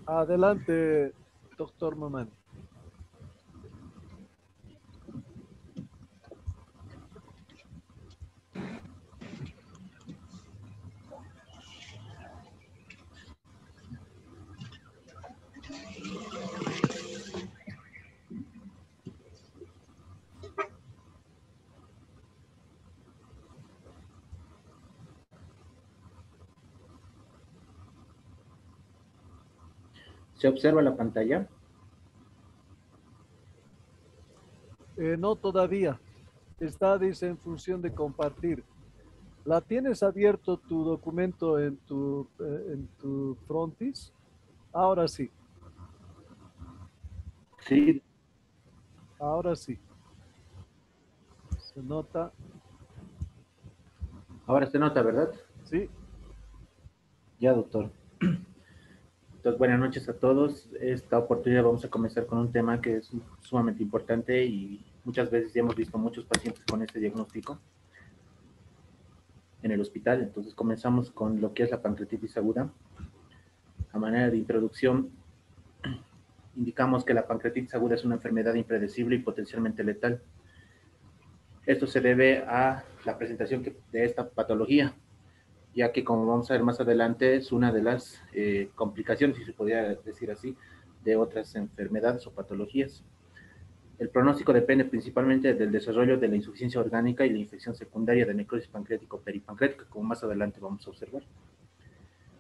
Adelante, doctor Mamani. ¿Se observa la pantalla? No todavía. Está, dice, en función de compartir. ¿La tienes abierto tu documento en tu frontis? Ahora sí, Sí, ahora sí. Se nota. ahora se nota, ¿verdad? Sí, Ya, doctor. Entonces, buenas noches a todos. Esta oportunidad vamos a comenzar con un tema que es sumamente importante y muchas veces ya hemos visto muchos pacientes con este diagnóstico en el hospital. Entonces, comenzamos con lo que es la pancreatitis aguda. A manera de introducción, indicamos que la pancreatitis aguda es una enfermedad impredecible y potencialmente letal. Esto se debe a la presentación de esta patología, ya que como vamos a ver más adelante es una de las complicaciones, si se podría decir así, de otras enfermedades o patologías. El pronóstico depende principalmente del desarrollo de la insuficiencia orgánica y la infección secundaria de necrosis pancreático-peripancreática, como más adelante vamos a observar.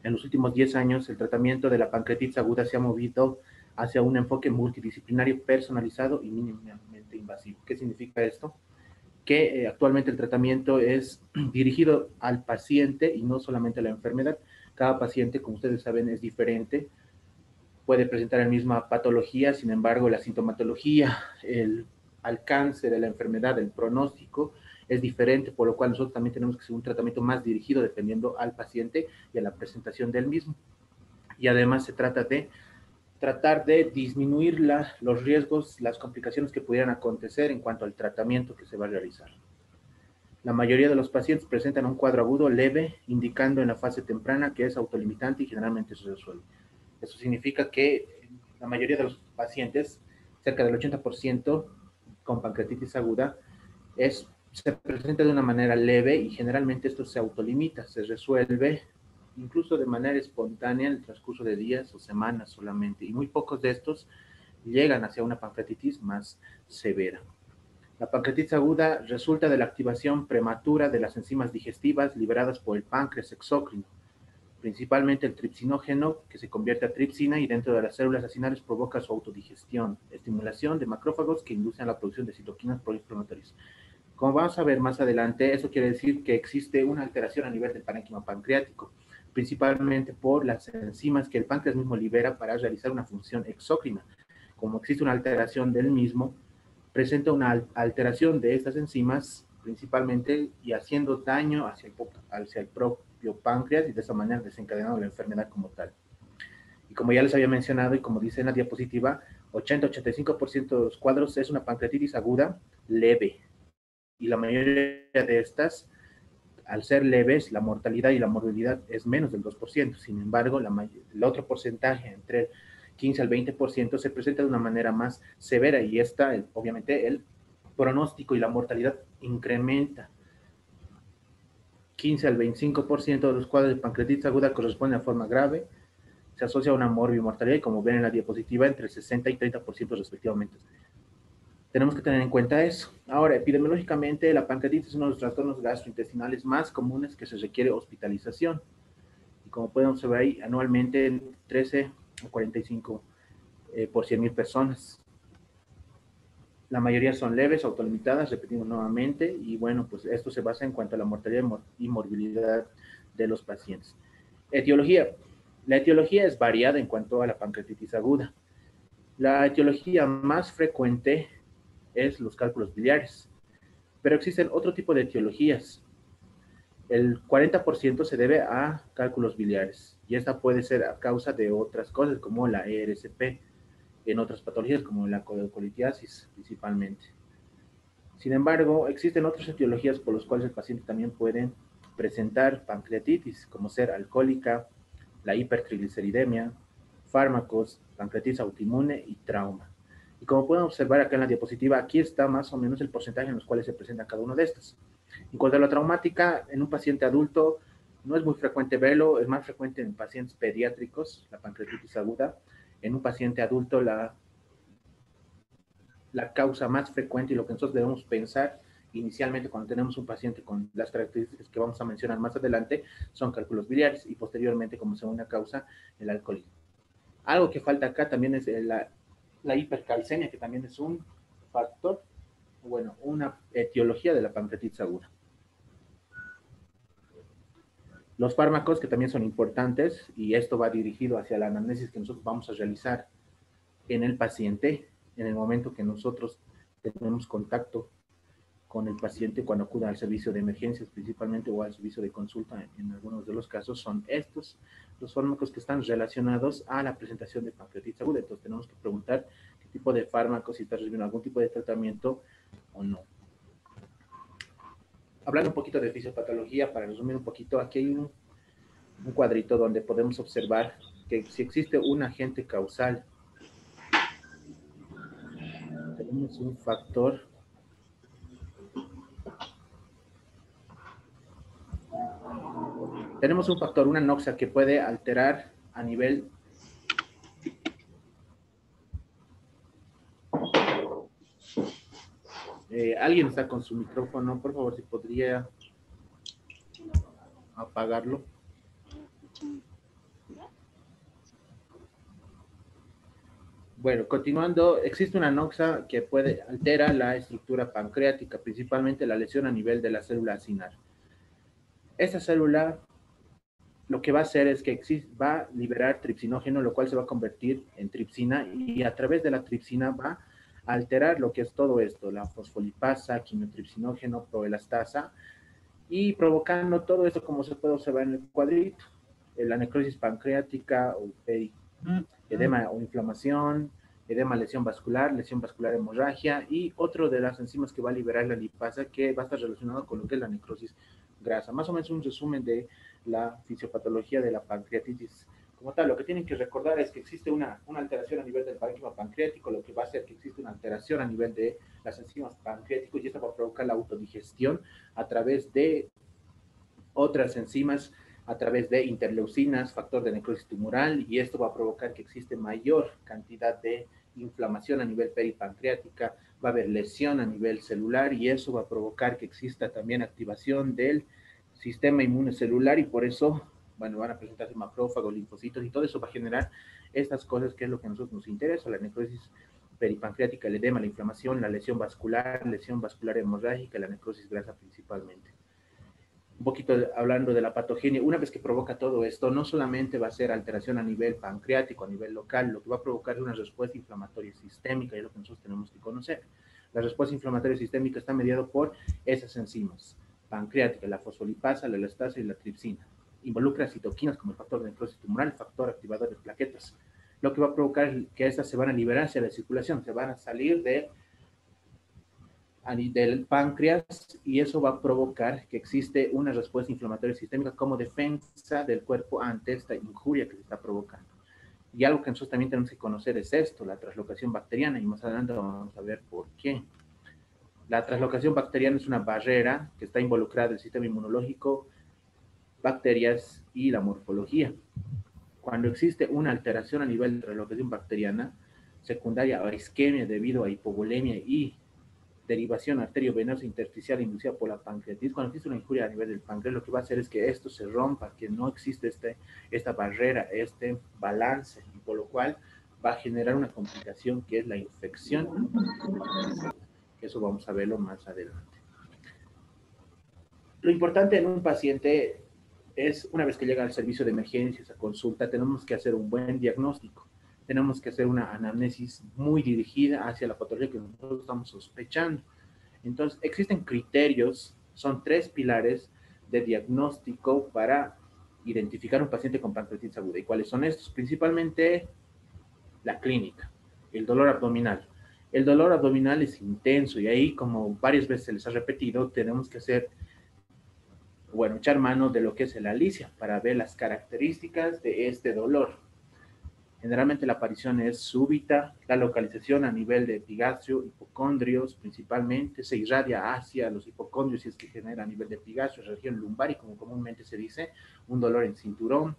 En los últimos 10 años, el tratamiento de la pancreatitis aguda se ha movido hacia un enfoque multidisciplinario personalizado y mínimamente invasivo. ¿Qué significa esto? Que actualmente el tratamiento es dirigido al paciente y no solamente a la enfermedad. Cada paciente, como ustedes saben, es diferente, puede presentar la misma patología, sin embargo, la sintomatología, el alcance de la enfermedad, el pronóstico es diferente, por lo cual nosotros también tenemos que hacer un tratamiento más dirigido dependiendo al paciente y a la presentación del mismo. Y además se trata de tratar de disminuir los riesgos, las complicaciones que pudieran acontecer en cuanto al tratamiento que se va a realizar. La mayoría de los pacientes presentan un cuadro agudo leve, indicando en la fase temprana que es autolimitante y generalmente se resuelve. Eso significa que la mayoría de los pacientes, cerca del 80% con pancreatitis aguda, se presenta de una manera leve y generalmente esto se autolimita, se resuelve incluso de manera espontánea en el transcurso de días o semanas solamente. Y muy pocos de estos llegan hacia una pancreatitis más severa. La pancreatitis aguda resulta de la activación prematura de las enzimas digestivas liberadas por el páncreas exócrino, principalmente el tripsinógeno, que se convierte a tripsina y dentro de las células acinales provoca su autodigestión, estimulación de macrófagos que inducen la producción de citoquinas proinflamatorias. Como vamos a ver más adelante, eso quiere decir que existe una alteración a nivel del parénquima pancreático, principalmente por las enzimas que el páncreas mismo libera para realizar una función exócrina. Como existe una alteración del mismo, presenta una alteración de estas enzimas principalmente y haciendo daño hacia el propio páncreas y de esa manera desencadenando la enfermedad como tal. Y como ya les había mencionado y como dice en la diapositiva, 80-85% de los cuadros es una pancreatitis aguda leve y la mayoría de estas, al ser leves, la mortalidad y la morbilidad es menos del 2%. Sin embargo, el otro porcentaje, entre el 15 al 20%, se presenta de una manera más severa y obviamente, el pronóstico y la mortalidad incrementa. 15 al 25% de los cuadros de pancreatitis aguda corresponden a forma grave, se asocia a una morbimortalidad y como ven en la diapositiva, entre 60 y 30% respectivamente. Tenemos que tener en cuenta eso. Ahora, epidemiológicamente, la pancreatitis es uno de los trastornos gastrointestinales más comunes que se requiere hospitalización. Y como pueden observar ahí, anualmente 13 a 45 por 100.000 personas. La mayoría son leves, autolimitadas, repetimos nuevamente, y bueno, pues esto se basa en cuanto a la mortalidad y morbilidad de los pacientes. Etiología. La etiología es variada en cuanto a la pancreatitis aguda. La etiología más frecuente es los cálculos biliares, pero existen otro tipo de etiologías. El 40% se debe a cálculos biliares y esta puede ser a causa de otras cosas como la ERCP, en otras patologías como la colitiasis principalmente. Sin embargo, existen otras etiologías por las cuales el paciente también puede presentar pancreatitis, como ser alcohólica, la hipertrigliceridemia, fármacos, pancreatitis autoinmune y trauma. Y como pueden observar acá en la diapositiva, aquí está más o menos el porcentaje en los cuales se presenta cada uno de estos. En cuanto a la traumática, en un paciente adulto no es muy frecuente verlo, es más frecuente en pacientes pediátricos, la pancreatitis aguda. En un paciente adulto la causa más frecuente y lo que nosotros debemos pensar inicialmente cuando tenemos un paciente con las características que vamos a mencionar más adelante son cálculos biliares y posteriormente como segunda causa el alcoholismo. Algo que falta acá también es la hipercalcemia, que también es un factor, bueno, una etiología de la pancreatitis aguda. Los fármacos que también son importantes, y esto va dirigido hacia la anamnesis que nosotros vamos a realizar en el paciente, en el momento que nosotros tenemos contacto con el paciente cuando acuda al servicio de emergencias principalmente o al servicio de consulta en algunos de los casos, son estos los fármacos que están relacionados a la presentación de pancreatitis aguda. Entonces tenemos que preguntar qué tipo de fármacos, si está recibiendo algún tipo de tratamiento o no. Hablando un poquito de fisiopatología, para resumir un poquito, aquí hay un cuadrito donde podemos observar que si existe un agente causal, tenemos un factor una noxa que puede alterar a nivel alguien está con su micrófono, por favor, si podría apagarlo. Bueno, continuando, existe una noxa que puede alterar la estructura pancreática, principalmente la lesión a nivel de la célula acinar. Esta célula lo que va a hacer es que va a liberar tripsinógeno, lo cual se va a convertir en tripsina, y a través de la tripsina va a alterar lo que es todo esto, la fosfolipasa, quimiotripsinógeno, proelastasa, y provocando todo esto como se puede observar en el cuadrito, la necrosis pancreática, o edema o inflamación, edema, lesión vascular hemorragia, y otro de las enzimas que va a liberar la lipasa, que va a estar relacionado con lo que es la necrosis grasa. Más o menos un resumen de la fisiopatología de la pancreatitis como tal. Lo que tienen que recordar es que existe una alteración a nivel del parénquima pancreático, lo que va a hacer que existe una alteración a nivel de las enzimas pancreáticas, y esto va a provocar la autodigestión a través de otras enzimas, a través de interleucinas, factor de necrosis tumoral, y esto va a provocar que existe mayor cantidad de inflamación a nivel peripancreática, va a haber lesión a nivel celular, y eso va a provocar que exista también activación del sistema inmune celular, y por eso, bueno, van a presentarse macrófagos, linfocitos, y todo eso va a generar estas cosas que es lo que a nosotros nos interesa, la necrosis peripancreática, el edema, la inflamación, la lesión vascular hemorrágica, la necrosis grasa principalmente. Un poquito hablando de la patogenia, una vez que provoca todo esto, no solamente va a ser alteración a nivel pancreático, a nivel local, lo que va a provocar es una respuesta inflamatoria sistémica, y es lo que nosotros tenemos que conocer. La respuesta inflamatoria sistémica está mediada por esas enzimas pancreáticas, la fosfolipasa, la elastasa y la tripsina. Involucra citoquinas como el factor de necrosis tumoral, el factor activador de plaquetas, lo que va a provocar que estas se van a liberar hacia la circulación, se van a salir del páncreas, y eso va a provocar que existe una respuesta inflamatoria sistémica como defensa del cuerpo ante esta injuria que se está provocando. Y algo que nosotros también tenemos que conocer es esto, la translocación bacteriana, y más adelante vamos a ver por qué. La translocación bacteriana es una barrera que está involucrada en el sistema inmunológico, bacterias y la morfología. Cuando existe una alteración a nivel de translocación bacteriana secundaria a isquemia debido a hipovolemia y derivación arteriovenosa intersticial inducida por la pancreatitis, cuando existe una injuria a nivel del páncreas, lo que va a hacer es que esto se rompa, que no existe esta barrera, este balance, y por lo cual va a generar una complicación que es la infección. Eso vamos a verlo más adelante. Lo importante en un paciente es, una vez que llega al servicio de emergencias, a consulta, tenemos que hacer un buen diagnóstico. Tenemos que hacer una anamnesis muy dirigida hacia la patología que nosotros estamos sospechando. Entonces, existen criterios, son 3 pilares de diagnóstico para identificar un paciente con pancreatitis aguda. ¿Y cuáles son estos? Principalmente la clínica, el dolor abdominal. El dolor abdominal es intenso, y ahí, como varias veces se les ha repetido, tenemos que echar mano de lo que es el ALICIA para ver las características de este dolor. Generalmente la aparición es súbita, la localización a nivel de epigastrio, hipocondrios principalmente, se irradia hacia los hipocondrios y es que genera a nivel de epigastrio, región lumbar y como comúnmente se dice, un dolor en cinturón.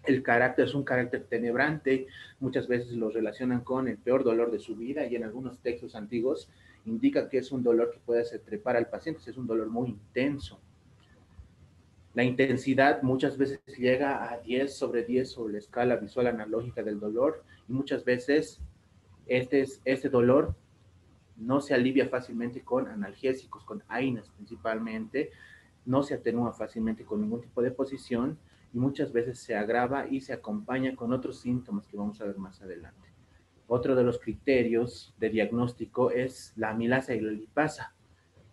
El carácter es un carácter tenebrante, muchas veces lo relacionan con el peor dolor de su vida y en algunos textos antiguos indican que es un dolor que puede hacer trepar al paciente, es un dolor muy intenso. La intensidad muchas veces llega a 10 sobre 10 sobre la escala visual analógica del dolor y muchas veces este dolor no se alivia fácilmente con analgésicos, con AINES principalmente, no se atenúa fácilmente con ningún tipo de posición y muchas veces se agrava y se acompaña con otros síntomas que vamos a ver más adelante. Otro de los criterios de diagnóstico es la amilasa y la lipasa.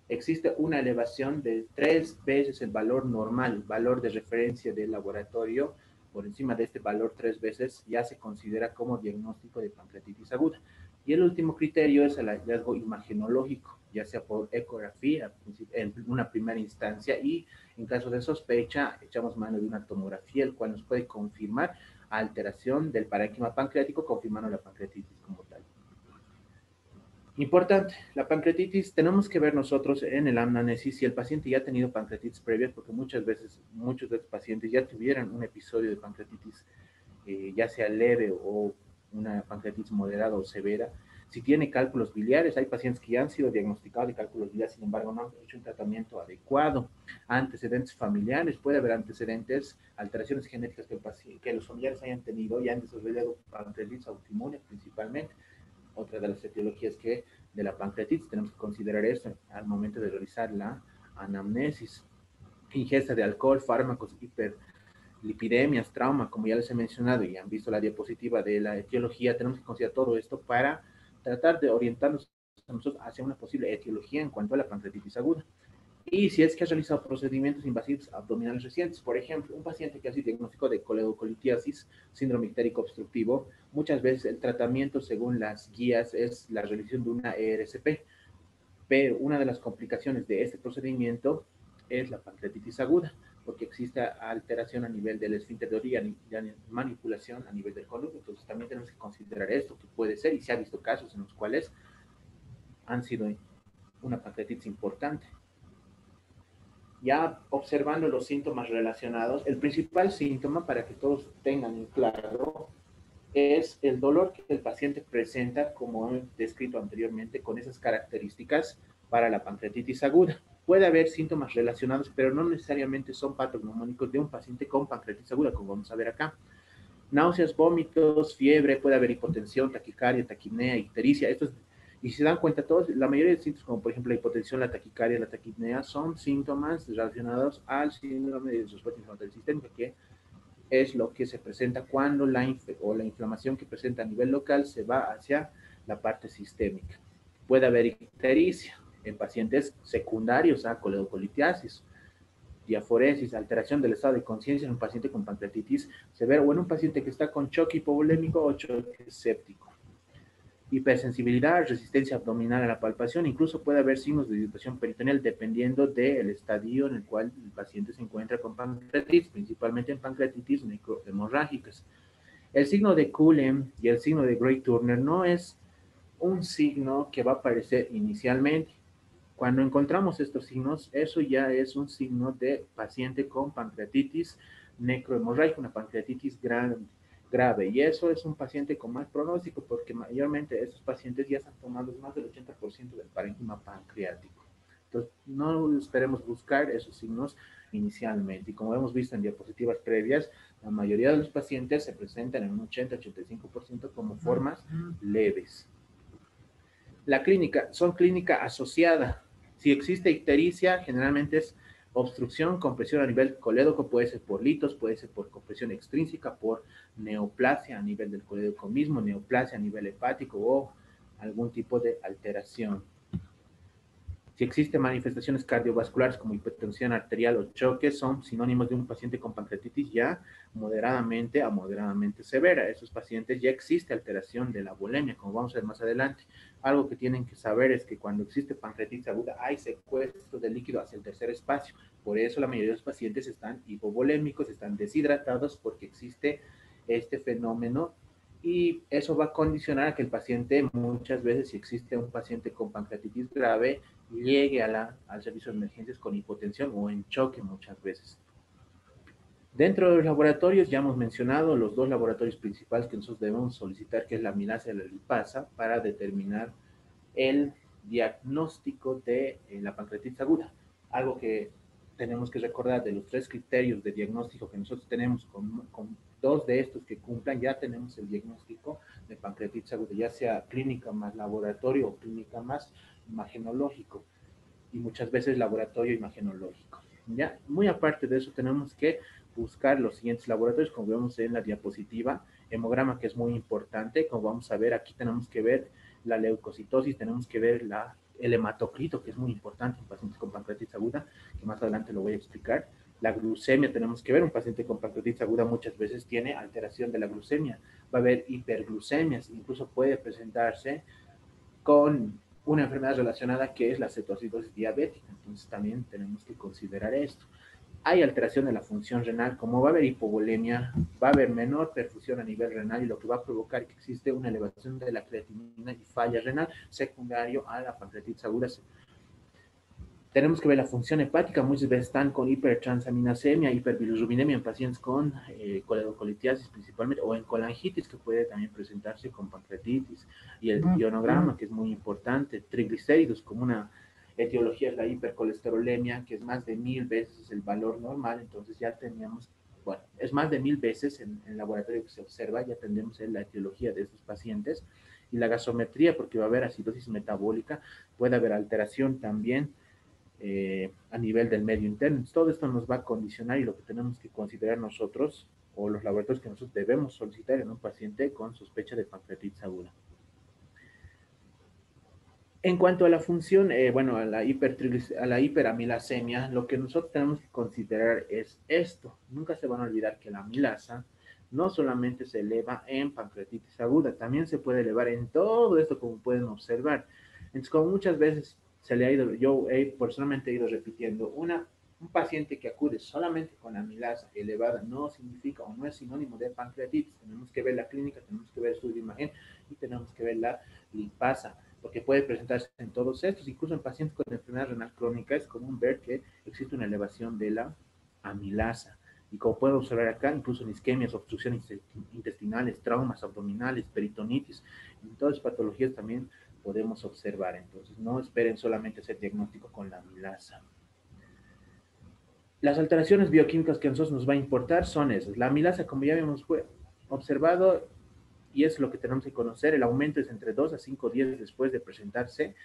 Existe una elevación de 3 veces el valor normal, el valor de referencia del laboratorio. Por encima de este valor 3 veces ya se considera como diagnóstico de pancreatitis aguda. Y el último criterio es el hallazgo imagenológico, ya sea por ecografía en una primera instancia y en caso de sospecha echamos mano de una tomografía, el cual nos puede confirmar alteración del parénquima pancreático, confirmando la pancreatitis como tal. Importante, la pancreatitis, tenemos que ver nosotros en el anamnesis si el paciente ya ha tenido pancreatitis previas, porque muchas veces muchos de los pacientes ya tuvieran un episodio de pancreatitis, ya sea leve o una pancreatitis moderada o severa. Si tiene cálculos biliares, hay pacientes que ya han sido diagnosticados de cálculos biliares, sin embargo no han hecho un tratamiento adecuado. Antecedentes familiares, puede haber antecedentes, alteraciones genéticas que los familiares hayan tenido y han desarrollado pancreatitis autoinmune principalmente. Otra de las etiologías de la pancreatitis, tenemos que considerar esto al momento de realizar la anamnesis. Ingesta de alcohol, fármacos, hiperlipidemias, trauma, como ya les he mencionado y han visto la diapositiva de la etiología, tenemos que considerar todo esto para tratar de orientarnos hacia una posible etiología en cuanto a la pancreatitis aguda. Y si es que ha realizado procedimientos invasivos abdominales recientes, por ejemplo, un paciente que ha sido diagnosticado de coledocolitiasis, síndrome ictérico obstructivo, muchas veces el tratamiento según las guías es la realización de una ERCP, pero una de las complicaciones de este procedimiento es la pancreatitis aguda, porque existe alteración a nivel del esfínter de orilla y manipulación a nivel del conducto. Entonces también tenemos que considerar esto, que puede ser, y se ha visto casos en los cuales han sido una pancreatitis importante. Ya observando los síntomas relacionados, el principal síntoma, para que todos tengan en claro, es el dolor que el paciente presenta, como he descrito anteriormente, con esas características para la pancreatitis aguda. Puede haber síntomas relacionados, pero no necesariamente son patognomónicos de un paciente con pancreatitis aguda, como vamos a ver acá. Náuseas, vómitos, fiebre, puede haber hipotensión, taquicardia, taquipnea, ictericia. Y si se dan cuenta todos, la mayoría de síntomas, como por ejemplo la hipotensión, la taquicardia, la taquipnea, son síntomas relacionados al síndrome de respuesta inflamatoria sistémica, que es lo que se presenta cuando la inflamación que presenta a nivel local se va hacia la parte sistémica. Puede haber ictericia en pacientes secundarios a coledocolitiasis, diaforesis, alteración del estado de conciencia en un paciente con pancreatitis severa o en un paciente que está con choque hipovolémico o choque séptico. Hipersensibilidad, resistencia abdominal a la palpación, incluso puede haber signos de dilatación peritoneal dependiendo del estadio en el cual el paciente se encuentra con pancreatitis, principalmente en pancreatitis necrohemorrágicas. El signo de Cullen y el signo de Gray-Turner no es un signo que va a aparecer inicialmente. Cuando encontramos estos signos, eso ya es un signo de paciente con pancreatitis necrohemorrágica, una pancreatitis grave. Y eso es un paciente con más pronóstico porque mayormente estos pacientes ya están tomando más del 80% del parénquima pancreático. Entonces, no esperemos buscar esos signos inicialmente. Y como hemos visto en diapositivas previas, la mayoría de los pacientes se presentan en un 80-85% como formas leves. La clínica, son clínica asociada. Si existe ictericia, generalmente es obstrucción, compresión a nivel colédoco, puede ser por litos, puede ser por compresión extrínseca, por neoplasia a nivel del colédoco mismo, neoplasia a nivel hepático o algún tipo de alteración. Si existen manifestaciones cardiovasculares como hipertensión arterial o choque, son sinónimos de un paciente con pancreatitis ya moderadamente a moderadamente severa. Esos pacientes ya existe alteración de la bulimia, como vamos a ver más adelante. Algo que tienen que saber es que cuando existe pancreatitis aguda hay secuestro de líquido hacia el tercer espacio. Por eso la mayoría de los pacientes están hipovolémicos, están deshidratados porque existe este fenómeno y eso va a condicionar a que el paciente, muchas veces, si existe un paciente con pancreatitis grave, llegue al servicio de emergencias con hipotensión o en choque muchas veces. Dentro de los laboratorios, ya hemos mencionado los dos laboratorios principales que nosotros debemos solicitar, que es la amilasa y la lipasa, para determinar el diagnóstico de la pancreatitis aguda. Algo que tenemos que recordar de los tres criterios de diagnóstico que nosotros tenemos, con dos de estos que cumplan, ya tenemos el diagnóstico de pancreatitis aguda, ya sea clínica más laboratorio o clínica más imagenológico, y muchas veces laboratorio imagenológico. Ya, muy aparte de eso, tenemos que buscar los siguientes laboratorios, como vemos en la diapositiva, hemograma, que es muy importante, como vamos a ver, aquí tenemos que ver la leucocitosis, tenemos que ver el hematocrito, que es muy importante en pacientes con pancreatitis aguda, que más adelante lo voy a explicar. La glucemia tenemos que ver, un paciente con pancreatitis aguda muchas veces tiene alteración de la glucemia, va a haber hiperglucemias, incluso puede presentarse con una enfermedad relacionada que es la cetoacidosis diabética, entonces también tenemos que considerar esto. Hay alteración de la función renal, como va a haber hipovolemia, va a haber menor perfusión a nivel renal y lo que va a provocar que existe una elevación de la creatinina y falla renal secundario a la pancreatitis aguda. Tenemos que ver la función hepática, muchas veces están con hipertransaminasemia, hiperbilirrubinemia en pacientes con coledocolitiasis principalmente, o en colangitis, que puede también presentarse con pancreatitis, y el ionograma, que es muy importante, triglicéridos, como una etiología es la hipercolesterolemia, que es más de 1000 veces el valor normal, entonces ya teníamos, bueno, es más de 1000 veces en el laboratorio que se observa, ya tendremos la etiología de estos pacientes, y la gasometría, porque va a haber acidosis metabólica, puede haber alteración también a nivel del medio interno. Todo esto nos va a condicionar y lo que tenemos que considerar nosotros o los laboratorios que nosotros debemos solicitar en un paciente con sospecha de pancreatitis aguda. En cuanto a la función, bueno, a la hiperamilasemia, lo que nosotros tenemos que considerar es esto. Nunca se van a olvidar que la amilasa no solamente se eleva en pancreatitis aguda, también se puede elevar en todo esto, como pueden observar. Entonces, como muchas veces se le ha ido, yo personalmente he ido repitiendo, un paciente que acude solamente con amilasa elevada no significa o no es sinónimo de pancreatitis. Tenemos que ver la clínica, tenemos que ver su imagen y tenemos que ver la lipasa, porque puede presentarse en todos estos, incluso en pacientes con enfermedad renal crónica es común ver que existe una elevación de la amilasa. Y como puedo observar acá, incluso en isquemias, obstrucciones intestinales, traumas abdominales, peritonitis, en todas las patologías también podemos observar. Entonces, no esperen solamente hacer diagnóstico con la amilasa. Las alteraciones bioquímicas que a nosotros nos va a importar son esas. La amilasa, como ya habíamos observado, y es lo que tenemos que conocer, el aumento es entre 2 a 5 días después de presentarse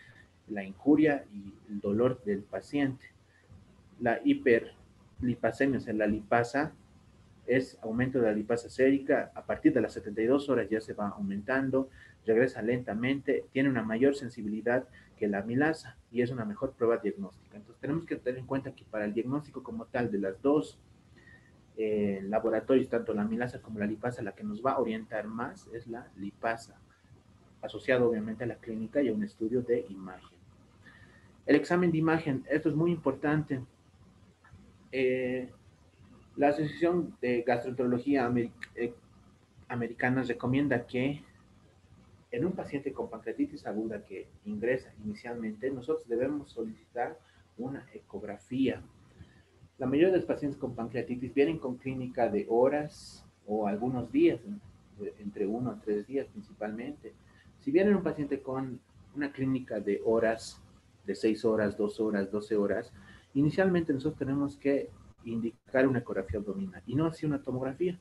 la injuria y el dolor del paciente. La hiperlipasemia, o sea, la lipasa, es aumento de la lipasa sérica, a partir de las 72 horas ya se va aumentando, regresa lentamente, tiene una mayor sensibilidad que la amilasa y es una mejor prueba diagnóstica. Entonces tenemos que tener en cuenta que para el diagnóstico como tal de las dos laboratorios, tanto la amilasa como la lipasa, la que nos va a orientar más es la lipasa, asociado obviamente a la clínica y a un estudio de imagen. El examen de imagen, esto es muy importante. La Asociación de Gastroenterología Americana recomienda que en un paciente con pancreatitis aguda que ingresa inicialmente, nosotros debemos solicitar una ecografía. La mayoría de los pacientes con pancreatitis vienen con clínica de horas o algunos días, entre 1 a 3 días principalmente. Si viene un paciente con una clínica de horas, de 6 horas, 2 horas, 12 horas, inicialmente nosotros tenemos que indicar una ecografía abdominal y no así una tomografía.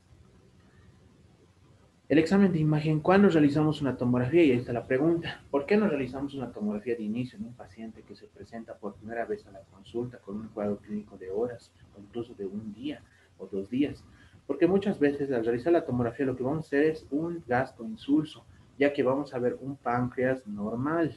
El examen de imagen, ¿cuándo realizamos una tomografía? Y ahí está la pregunta. ¿Por qué no realizamos una tomografía de inicio en un paciente que se presenta por primera vez a la consulta con un cuadro clínico de horas o incluso de un día o 2 días? Porque muchas veces al realizar la tomografía lo que vamos a hacer es un gasto insulso, ya que vamos a ver un páncreas normal.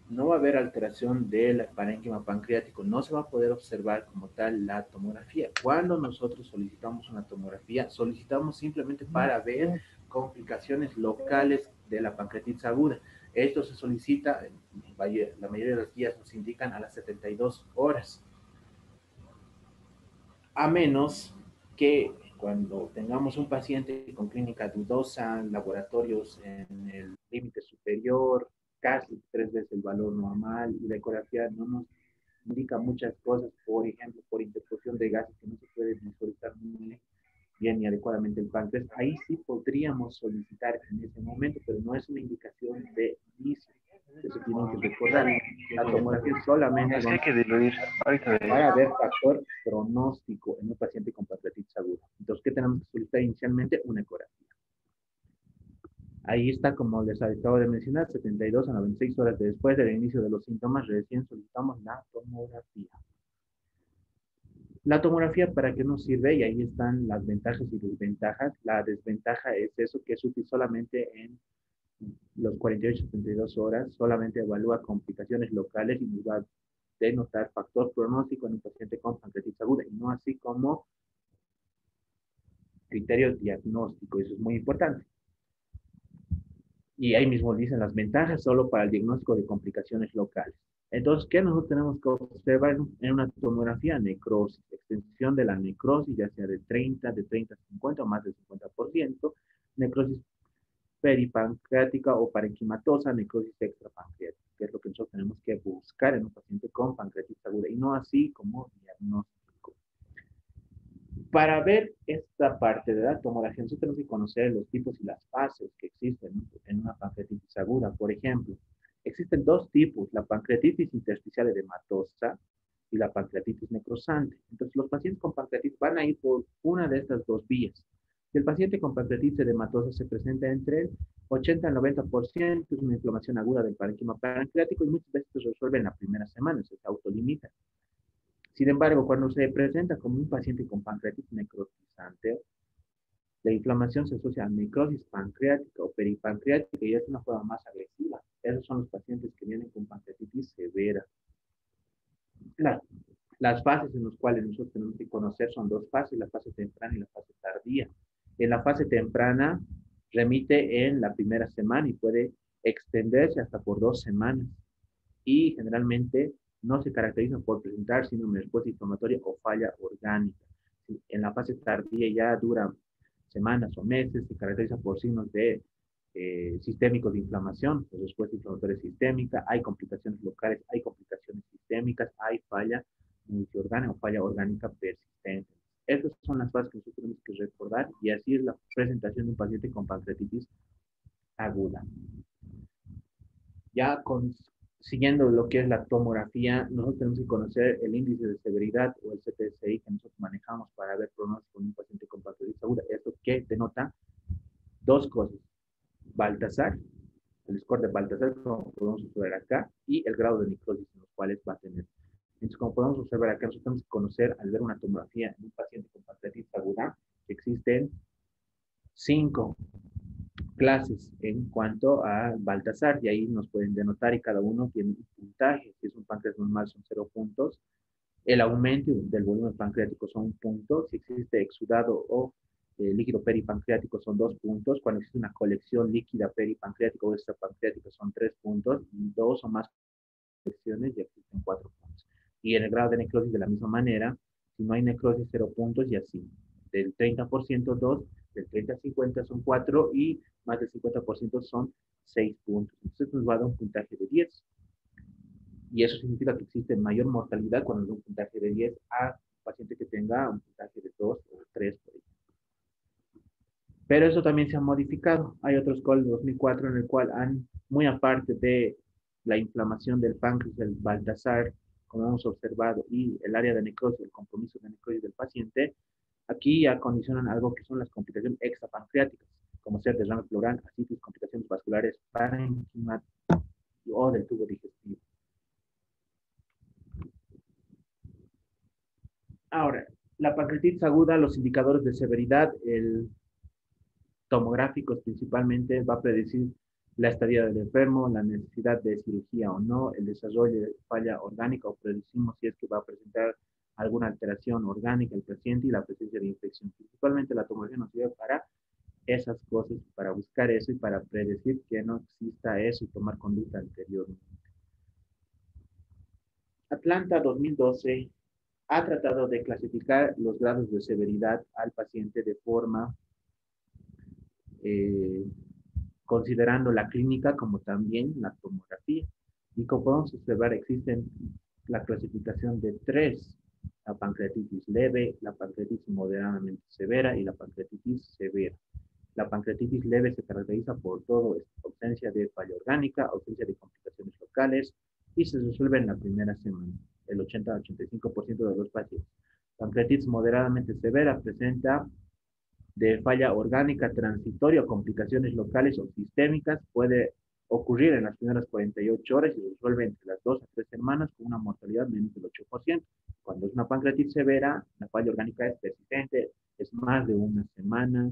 No va a haber alteración del parénquima pancreático, no se va a poder observar como tal la tomografía. Cuando nosotros solicitamos una tomografía, solicitamos simplemente para ver complicaciones locales de la pancreatitis aguda. Esto se solicita, la mayoría de las guías nos indican a las 72 horas, a menos que cuando tengamos un paciente con clínica dudosa, laboratorios en el límite superior, casi 3 veces el valor normal, y la ecografía no nos indica muchas cosas, por ejemplo, por interposición de gases que no se puede visualizar muy bien y adecuadamente el páncreas, ahí sí podríamos solicitar en ese momento, pero no es una indicación de inicio. Eso tienen que recordar. La tomografía es solamente Es que hay que diluir. Ahorita para ver factor pronóstico en un paciente con pancreatitis aguda. Entonces, ¿qué tenemos que solicitar inicialmente? Una ecografía. Ahí está, como les acabo de mencionar, 72 a 96 horas después del inicio de los síntomas, recién solicitamos la tomografía. La tomografía, ¿para qué nos sirve? Y ahí están las ventajas y desventajas. La desventaja es eso, que es útil solamente en los 48-72 horas, solamente evalúa complicaciones locales y nos va a denotar factor pronóstico en un paciente con pancreatitis aguda, y no así como criterio diagnóstico. Eso es muy importante. Y ahí mismo dicen las ventajas solo para el diagnóstico de complicaciones locales. Entonces, ¿qué nosotros tenemos que observar en una tomografía? Necrosis, extensión de la necrosis, ya sea de 30 a 50 o más del 50%, necrosis peripancreática o parenquimatosa, necrosis extrapancreática, que es lo que nosotros tenemos que buscar en un paciente con pancreatitis aguda, y no así como diagnóstico. Para ver esta parte de la tomografía, nosotros tenemos que conocer los tipos y las fases que existen en una pancreatitis aguda. Por ejemplo, existen dos tipos, la pancreatitis intersticial edematosa y la pancreatitis necrosante. Entonces, los pacientes con pancreatitis van a ir por una de estas dos vías. Si el paciente con pancreatitis edematosa se presenta entre el 80 al 90%, es una inflamación aguda del parénquima pancreático, y muchas veces se resuelve en la primera semana, se autolimita. Sin embargo, cuando se presenta como un paciente con pancreatitis necrotizante, la inflamación se asocia a necrosis pancreática o peripancreática, y es una forma más agresiva. Esos son los pacientes que vienen con pancreatitis severa. Las fases en las cuales nosotros tenemos que conocer son dos fases, la fase temprana y la fase tardía. En la fase temprana remite en la primera semana y puede extenderse hasta por 2 semanas. Y generalmente no se caracterizan por presentar síndrome de respuesta inflamatoria o falla orgánica. En la fase tardía ya dura semanas o meses, se caracteriza por signos de sistémicos de inflamación, de respuesta inflamatoria sistémica, hay complicaciones locales, hay complicaciones sistémicas, hay falla multiorgánica o falla orgánica persistente. Estas son las fases que nosotros tenemos que recordar, y así es la presentación de un paciente con pancreatitis aguda. Ya siguiendo lo que es la tomografía, nosotros tenemos que conocer el índice de severidad o el CTSI que nosotros manejamos para ver pronóstico en un paciente con pancreatitis aguda. Esto que denota dos cosas: Baltasar, el score de Baltasar, como podemos observar acá, y el grado de necrosis en los cuales va a tener. Entonces, como podemos observar acá, nosotros tenemos que conocer, al ver una tomografía en un paciente con pancreatitis aguda, que existen 5 clases en cuanto a Baltasar, y ahí nos pueden denotar, y cada uno tiene un puntaje. Si es un páncreas normal son 0 puntos, el aumento del volumen pancreático son 1 punto, si existe exudado o líquido peripancreático son 2 puntos, cuando existe una colección líquida peripancreática o extrapancreática son 3 puntos, y 2 o más colecciones ya existen 4 puntos. Y en el grado de necrosis de la misma manera, si no hay necrosis 0 puntos, y así. Del 30% 2, del 30 al 50 son 4, y más del 50% son 6 puntos. Entonces nos va a dar un puntaje de 10. Y eso significa que existe mayor mortalidad cuando es un puntaje de 10 a un paciente que tenga un puntaje de 2 o 3, por ejemplo. Pero eso también se ha modificado. Hay otro score del 2004 en el cual muy aparte de la inflamación del páncreas, el Baltasar, como hemos observado, y el área de necrosis, el compromiso de necrosis del paciente, aquí ya condicionan algo que son las complicaciones extrapancreáticas, como ser derrame pleural, ascitis, complicaciones vasculares, parenquimas o del tubo digestivo. Ahora, la pancreatitis aguda, los indicadores de severidad, el tomográficos principalmente, va a predecir la estadía del enfermo, la necesidad de cirugía o no, el desarrollo de falla orgánica, o predecimos si es que va a presentar alguna alteración orgánica el paciente, y la presencia de infección. Principalmente la tomografía nos sirve para esas cosas, para buscar eso y para predecir que no exista eso y tomar conducta anteriormente. Atlanta 2012 ha tratado de clasificar los grados de severidad al paciente de forma eh, considerando la clínica como también la tomografía. Y como podemos observar, existen la clasificación de tres: la pancreatitis leve, la pancreatitis moderadamente severa y la pancreatitis severa. La pancreatitis leve se caracteriza por todo ausencia de falla orgánica, ausencia de complicaciones locales y se resuelve en la primera semana, el 80-85% de los pacientes. Pancreatitis moderadamente severa presenta de falla orgánica transitoria o complicaciones locales o sistémicas, puede ocurrir en las primeras 48 horas y se resuelve entre las 2 a 3 semanas con una mortalidad menos del 8%. Cuando es una pancreatitis severa, la falla orgánica es persistente, es más de una semana,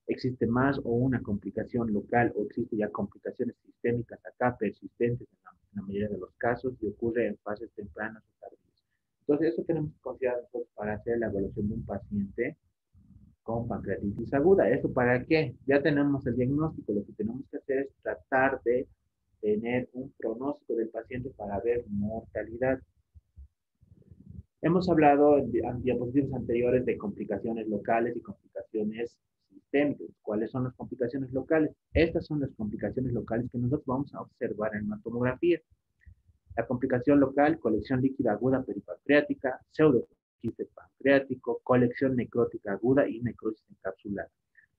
existe más o una complicación local o existe ya complicaciones sistémicas acá persistentes en la mayoría de los casos y ocurre en fases tempranas o tardías. Entonces, eso tenemos que considerar nosotros para hacer la evaluación de un paciente con pancreatitis aguda. ¿Eso para qué? Ya tenemos el diagnóstico, lo que tenemos que hacer es tratar de tener un pronóstico del paciente para ver mortalidad. Hemos hablado en diapositivas anteriores de complicaciones locales y complicaciones sistémicas. ¿Cuáles son las complicaciones locales? Estas son las complicaciones locales que nosotros vamos a observar en una tomografía. La complicación local: colección líquida aguda peripancreática, pseudoquiste pancreático, colección necrótica aguda y necrosis encapsulada.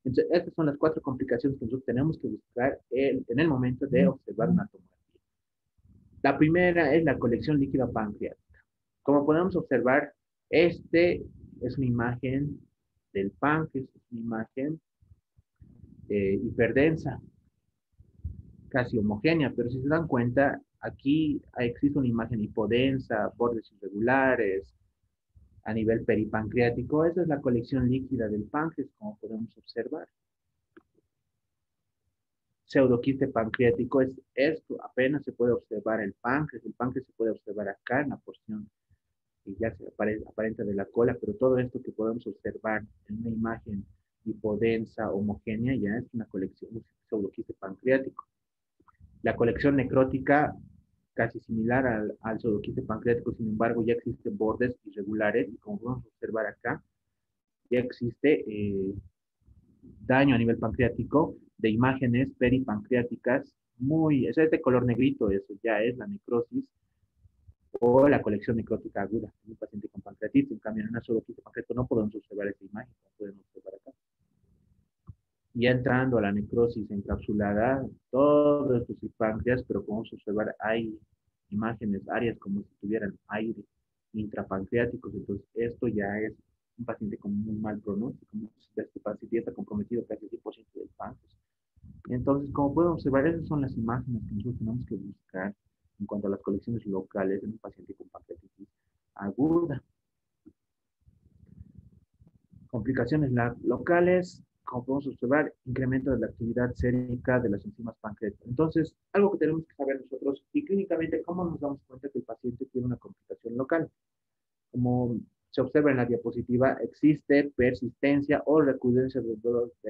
Entonces, estas son las 4 complicaciones que nosotros tenemos que buscar en el momento de observar una tomografía. La primera es la colección líquida pancreática. Como podemos observar, este es una imagen del páncreas, es una imagen hiperdensa, casi homogénea, pero si se dan cuenta, aquí existe una imagen hipodensa, bordes irregulares, a nivel peripancreático. Esa es la colección líquida del páncreas, como podemos observar. Pseudoquiste pancreático es esto, apenas se puede observar el páncreas se puede observar acá en la porción que ya se aparenta de la cola, pero todo esto que podemos observar en una imagen hipodensa, homogénea, ya es una colección, un pseudoquiste pancreático. La colección necrótica, casi similar al pseudoquiste pancreático, sin embargo, ya existen bordes irregulares y como podemos observar acá, ya existe daño a nivel pancreático de imágenes peripancreáticas es de color negrito, eso ya es la necrosis o la colección necrótica aguda en un paciente con pancreatitis. En cambio, en una pseudoquiste pancreático no podemos observar esa imagen, como podemos observar acá. Ya entrando a la necrosis encapsulada, todo esto es páncreas, pero podemos observar hay imágenes, áreas como si tuvieran aire intrapancreáticos. Entonces, esto ya es un paciente con muy mal pronóstico. Este paciente ya está comprometido casi el 100% del páncreas. Entonces, como pueden observar, esas son las imágenes que nosotros tenemos que buscar en cuanto a las colecciones locales en un paciente con pancreatitis aguda. Complicaciones locales, como podemos observar, incremento de la actividad sérica de las enzimas pancreáticas. Entonces, algo que tenemos que saber nosotros, y clínicamente, ¿cómo nos damos cuenta que el paciente tiene una complicación local? Como se observa en la diapositiva, existe persistencia o recurrencia del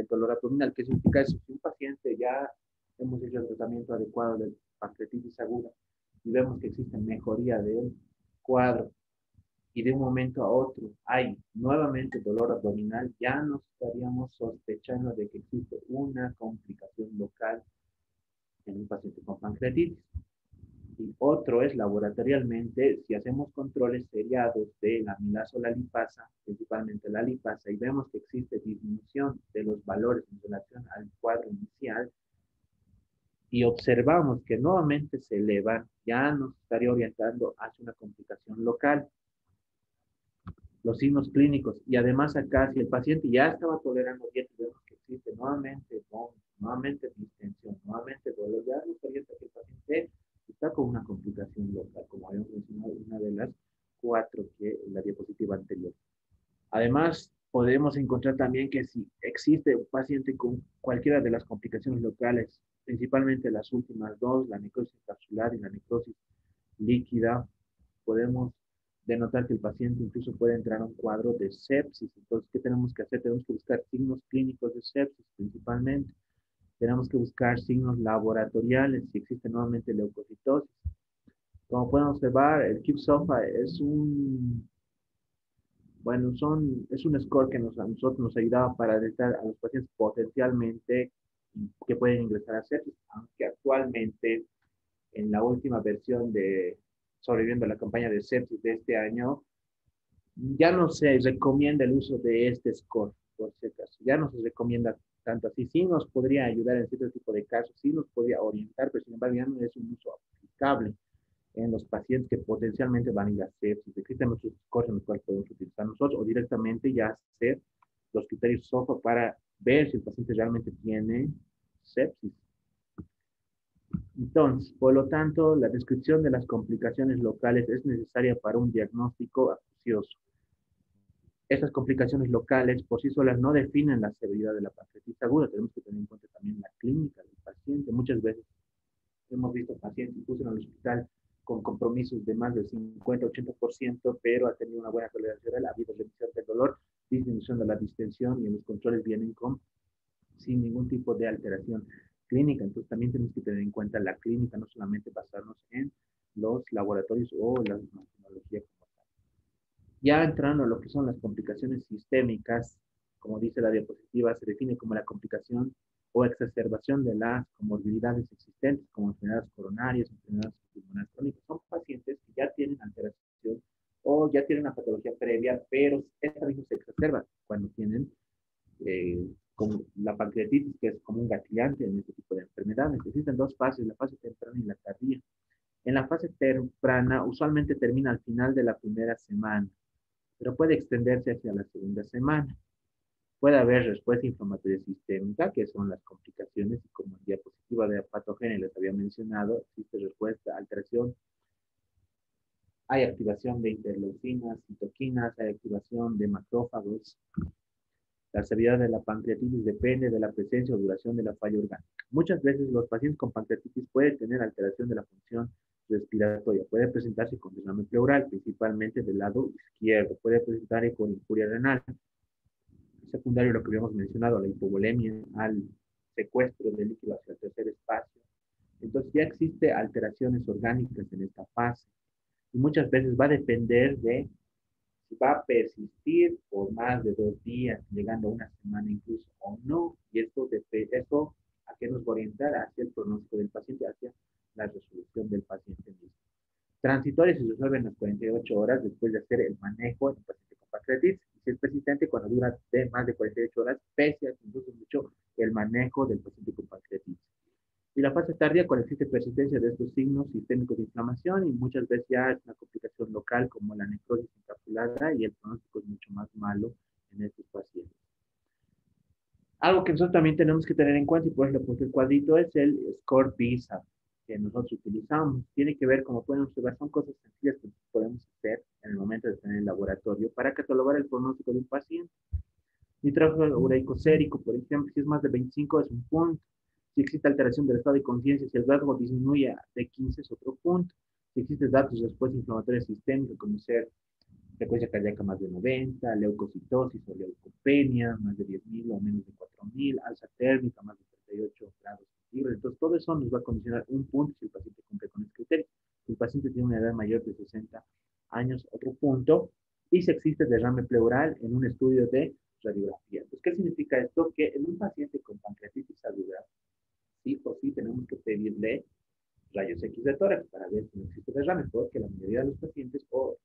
dolor abdominal. ¿Qué significa eso? Si un paciente ya hemos hecho el tratamiento adecuado de pancreatitis aguda y vemos que existe mejoría del cuadro, y de un momento a otro hay nuevamente dolor abdominal, ya nos estaríamos sospechando de que existe una complicación local en un paciente con pancreatitis. Y otro es laboratorialmente, si hacemos controles seriados de la amilasa o la lipasa, principalmente la lipasa, y vemos que existe disminución de los valores en relación al cuadro inicial, y observamos que nuevamente se elevan, ya nos estaría orientando hacia una complicación local. Los signos clínicos, y además acá, si el paciente ya estaba tolerando bien, vemos que existe nuevamente vómito, nuevamente distensión, nuevamente dolor, ya nos orienta que el paciente está con una complicación local, como habíamos mencionado, una de las 4 que en la diapositiva anterior. Además, podemos encontrar también que si existe un paciente con cualquiera de las complicaciones locales, principalmente las últimas 2, la necrosis encapsulada y la necrosis líquida, podemos denotar que el paciente incluso puede entrar a un cuadro de sepsis. Entonces, ¿qué tenemos que hacer? Tenemos que buscar signos clínicos de sepsis principalmente. Tenemos que buscar signos laboratoriales, si existe nuevamente leucocitosis. Como pueden observar, el QSOFA es un Bueno, es un score que a nosotros nos ayudaba para detectar a los pacientes potencialmente que pueden ingresar a sepsis, aunque actualmente en la última versión de sobreviviendo a la campaña de sepsis de este año, ya no se recomienda el uso de este score, por si acaso. Ya no se recomienda tanto así. Sí nos podría ayudar en cierto tipo de casos, sí nos podría orientar, pero sin embargo ya no es un uso aplicable en los pacientes que potencialmente van a ir a sepsis. Existen muchos scores en los cuales podemos utilizar nosotros o directamente ya hacer los criterios SOFA para ver si el paciente realmente tiene sepsis. Entonces, por lo tanto, la descripción de las complicaciones locales es necesaria para un diagnóstico acucioso. Estas complicaciones locales por sí solas no definen la severidad de la pancreatitis aguda. Tenemos que tener en cuenta también la clínica del paciente. Muchas veces hemos visto pacientes incluso en el hospital con compromisos de más del 50-80%, pero ha tenido una buena tolerancia oral, ha habido reducción del dolor, disminución de la distensión y en los controles vienen sin ningún tipo de alteración clínica. Entonces también tenemos que tener en cuenta la clínica, no solamente basarnos en los laboratorios o la tecnología como tal. Ya entrando a lo que son las complicaciones sistémicas, como dice la diapositiva, se define como la complicación o exacerbación de las comorbilidades existentes, como enfermedades coronarias, enfermedades pulmonares crónicas. Son pacientes que ya tienen alteración o ya tienen una patología previa, pero esta misma se exacerba cuando tienen como la pancreatitis, que es como un gatillante en este tipo de enfermedades. Existen dos fases, la fase temprana y la tardía. En la fase temprana, usualmente termina al final de la primera semana, pero puede extenderse hacia la segunda semana. Puede haber respuesta inflamatoria sistémica, que son las complicaciones, y como en diapositiva de patogenia les había mencionado, existe respuesta, alteración, hay activación de interleucinas, citoquinas, hay activación de macrófagos. La severidad de la pancreatitis depende de la presencia o duración de la falla orgánica. Muchas veces los pacientes con pancreatitis pueden tener alteración de la función respiratoria. Puede presentarse con derrame pleural, principalmente del lado izquierdo. Puede presentarse con infuria renal. Secundario, lo que habíamos mencionado, la hipovolemia, al secuestro de líquido hacia el tercer espacio. Entonces ya existe alteraciones orgánicas en esta fase. Y muchas veces va a depender de si va a persistir por más de 2 días, llegando a una semana incluso o no. Y esto a qué nos va a orientar hacia el pronóstico del paciente, hacia la resolución del paciente mismo. Transitorio se resuelve en las 48 horas después de hacer el manejo del paciente con pancreatitis. Y si es persistente, cuando dura de más de 48 horas, pese a que induce mucho el manejo del paciente con pancreatitis. Y la fase tardía, cuando existe persistencia de estos signos sistémicos de inflamación y muchas veces ya es una complicación local como la necrosis encapsulada y el pronóstico es mucho más malo en estos pacientes. Algo que nosotros también tenemos que tener en cuenta, y por ejemplo, porque el cuadrito es el score PISA que nosotros utilizamos. Tiene que ver, como pueden observar, son cosas sencillas que podemos hacer en el momento de tener el laboratorio para catalogar el pronóstico de un paciente. Nitrógeno ureico sérico, por ejemplo, si es más de 25 es un punto. Si existe alteración del estado de conciencia, si el rasgo disminuye de 15 es otro punto. Si existen datos de respuesta inflamatoria sistémica, como ser frecuencia cardíaca más de 90, leucocitosis o leucopenia, más de 10.000 o menos de 4.000, alza térmica más de 38 grados centígrados. Entonces, todo eso nos va a condicionar un punto si el paciente cumple con el criterio. Si el paciente tiene una edad mayor de 60 años, otro punto. Y si existe derrame pleural en un estudio de radiografía. Entonces, ¿qué significa esto? Que en un paciente con pancreatitis aguda, sí o sí tenemos que pedirle rayos X de tórax para ver si no existe derrame, porque la mayoría de los pacientes o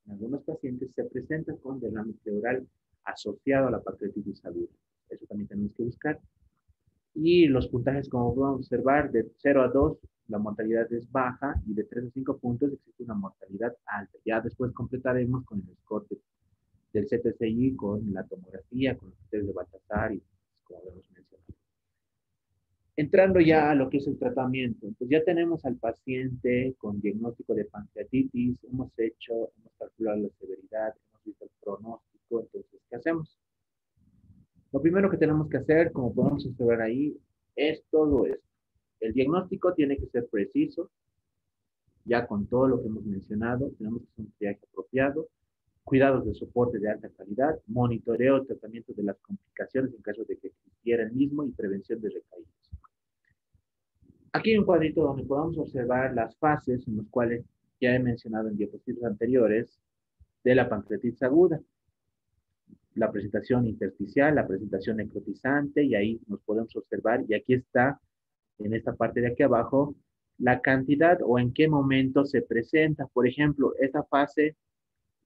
en algunos pacientes se presentan con derrame pleural asociado a la pancreatitis aguda. Eso también tenemos que buscar. Y los puntajes, como podemos observar, de 0 a 2, la mortalidad es baja y de 3 a 5 puntos existe una mortalidad alta. Ya después completaremos con el score del CTCI, con la tomografía, con los criterios de Baltasar y como hemos mencionado. Entrando ya a lo que es el tratamiento, pues ya tenemos al paciente con diagnóstico de pancreatitis, hemos calculado la severidad, hemos visto el pronóstico, entonces, ¿qué hacemos? Lo primero que tenemos que hacer, como podemos observar ahí, es todo esto. El diagnóstico tiene que ser preciso, ya con todo lo que hemos mencionado, tenemos que hacer un triaje apropiado, cuidados de soporte de alta calidad, monitoreo, tratamiento de las complicaciones en caso de que existiera el mismo y prevención de recaídas. Aquí hay un cuadrito donde podemos observar las fases en las cuales ya he mencionado en diapositivas anteriores de la pancreatitis aguda. la presentación intersticial, la presentación necrotizante, y ahí nos podemos observar, y aquí está, en esta parte de aquí abajo, la cantidad o en qué momento se presenta. Por ejemplo, esta fase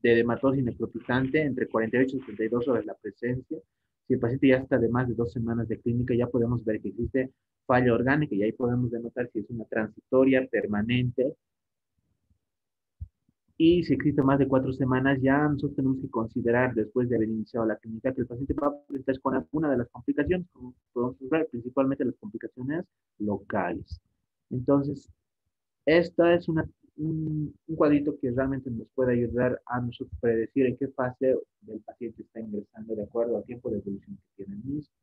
de hematosis necrotizante, entre 48 y 72 horas la presencia. Si el paciente ya está de más de 2 semanas de clínica, ya podemos ver que existe falla orgánica, y ahí podemos denotar si es una transitoria, permanente, y si existe más de 4 semanas, ya nosotros tenemos que considerar, después de haber iniciado la clínica, que el paciente va a presentar con alguna de las complicaciones, como podemos ver, principalmente las complicaciones locales. Entonces, esta es un cuadrito que realmente nos puede ayudar a nosotros predecir en qué fase del paciente está ingresando de acuerdo al tiempo de evolución que tiene el mismo.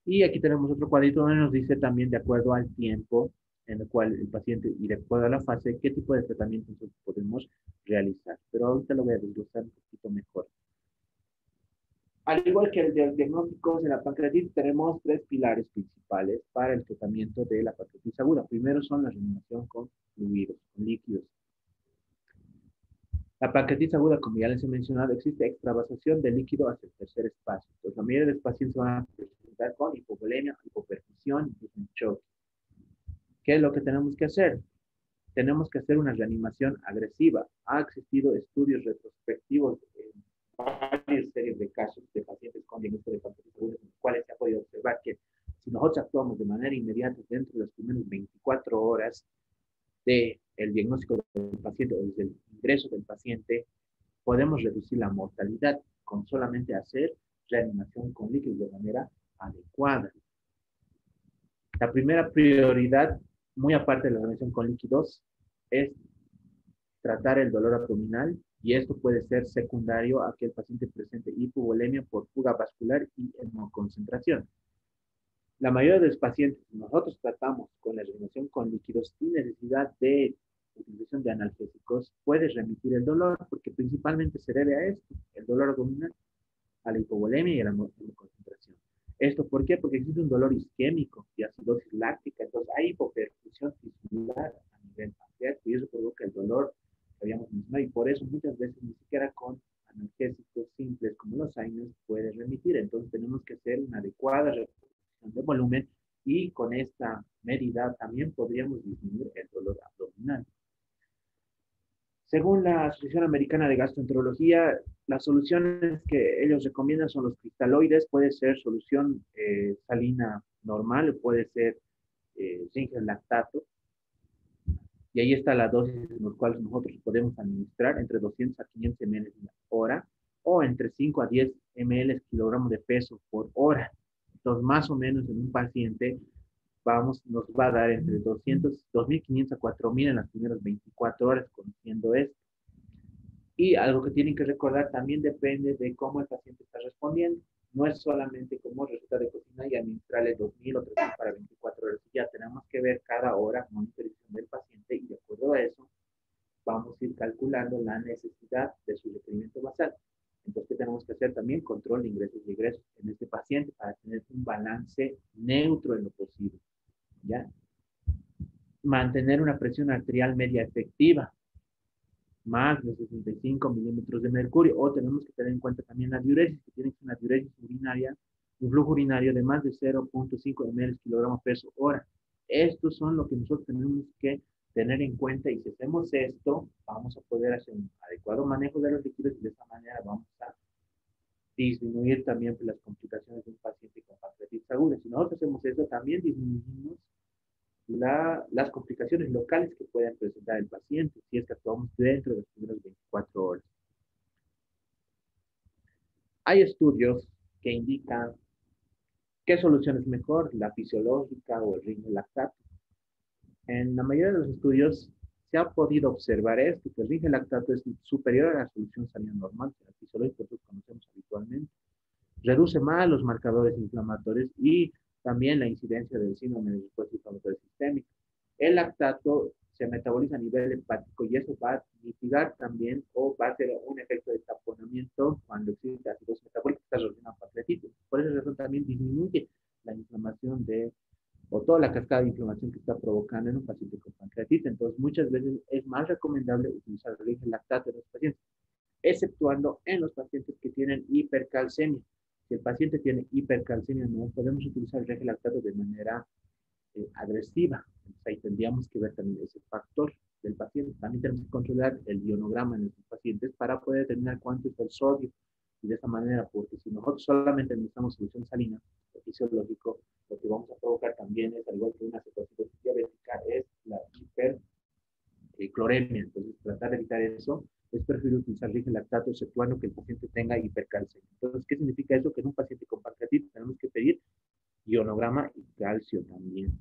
Y aquí tenemos otro cuadrito donde nos dice también de acuerdo al tiempo en el cual el paciente y de acuerdo a la fase, qué tipo de tratamiento nosotros podemos realizar. Pero ahorita lo voy a desglosar un poquito mejor. Al igual que el de los diagnósticos de la pancreatitis, tenemos 3 pilares principales para el tratamiento de la pancreatitis aguda. Primero son la reanimación con fluidos, con líquidos. La pancreatitis aguda, como ya les he mencionado, existe extravasación de líquido hacia el tercer espacio. Entonces, la mayoría de los pacientes van a presentar con hipovolemia, hipoperfusión, incluso un choque. ¿Qué es lo que tenemos que hacer? Tenemos que hacer una reanimación agresiva. Ha existido estudios retrospectivos en varias series de casos de pacientes con diagnóstico de pancreatitis aguda, en los cuales se ha podido observar que si nosotros actuamos de manera inmediata dentro de las primeras 24 horas del diagnóstico del paciente o desde el ingreso del paciente, podemos reducir la mortalidad con solamente hacer reanimación con líquidos de manera adecuada. La primera prioridad, muy aparte de la reanimación con líquidos, es tratar el dolor abdominal, y esto puede ser secundario a que el paciente presente hipovolemia por fuga vascular y hemoconcentración. La mayoría de los pacientes que nosotros tratamos con la reanimación con líquidos sin necesidad de utilización de analgésicos puede remitir el dolor, porque principalmente se debe a esto, el dolor abdominal, a la hipovolemia y a la hemoconcentración. ¿Esto por qué? Porque existe un dolor isquémico y acidosis láctica, entonces hay hipoperfusión tisular a nivel pancreático y eso provoca el dolor que habíamos mencionado, y por eso muchas veces ni siquiera con analgésicos simples como los AINES puede remitir. Entonces tenemos que hacer una adecuada reposición de volumen, y con esta medida también podríamos disminuir el dolor abdominal. Según la Asociación Americana de Gastroenterología, las soluciones que ellos recomiendan son los cristaloides. Puede ser solución salina normal, o puede ser zinc lactato. Y ahí está la dosis en los cuales nosotros podemos administrar entre 200 a 500 ml hora, o entre 5 a 10 ml kilogramos de peso por hora. Entonces, más o menos en un paciente nos va a dar entre 2.500 a 4.000 en las primeras 24 horas, conociendo esto. Y algo que tienen que recordar también depende de cómo el paciente está respondiendo. No es solamente como receta de cocina y administrarle 2.000 o 3.000 para 24 horas. Ya tenemos que ver cada hora monitorización del paciente, y de acuerdo a eso vamos a ir calculando la necesidad de su requerimiento basal. Entonces, ¿qué tenemos que hacer? También control de ingresos y egresos en este paciente para tener un balance neutro en lo posible. ¿Ya? Mantener una presión arterial media efectiva, más de 65 milímetros de mercurio, o tenemos que tener en cuenta también la diuresis, que tiene que ser una diuresis urinaria, un flujo urinario de más de 0.5 ml kilogramo peso hora. Estos son lo que nosotros tenemos que tener en cuenta, y si hacemos esto, vamos a poder hacer un adecuado manejo de los líquidos, y de esta manera vamos a disminuir también las complicaciones de un paciente con pancreatitis aguda. Si nosotros hacemos esto, también disminuimos las complicaciones locales que pueden presentar el paciente si es que actuamos dentro de las primeras 24 horas. Hay estudios que indican qué solución es mejor, la fisiológica o el ritmo lactato. En la mayoría de los estudios se ha podido observar esto, que el ritmo lactato es superior a la solución salina normal, que la fisiológica que conocemos habitualmente. Reduce más los marcadores inflamatorios y también la incidencia del síndrome de respuesta inflamatoria sistémica. El lactato se metaboliza a nivel hepático, y eso va a mitigar también, o va a tener un efecto de taponamiento cuando existe acidosis metabólica que está relacionada con pancreatitis. Por esa razón también disminuye la inflamación o toda la cascada de inflamación que está provocando en un paciente con pancreatitis. Entonces, muchas veces es más recomendable utilizar el lactato en los pacientes. exceptuando en los pacientes que tienen hipercalcemia. Si el paciente tiene hipercalcemia, no podemos utilizar el regel-lactato de manera agresiva. Entonces, ahí tendríamos que ver también ese factor del paciente. También tenemos que controlar el ionograma en estos pacientes para poder determinar cuánto es el sodio. Y de esa manera, porque si nosotros solamente necesitamos solución salina o fisiológico, lo que vamos a provocar también es, al igual que una cetosis diabética, es la hipercloremia. Entonces, tratar de evitar eso es preferible utilizar lactato, exceptuando que el paciente tenga hipercalcemia. Entonces, ¿qué significa eso? Que en un paciente con pancreatitis tenemos que pedir ionograma y calcio también.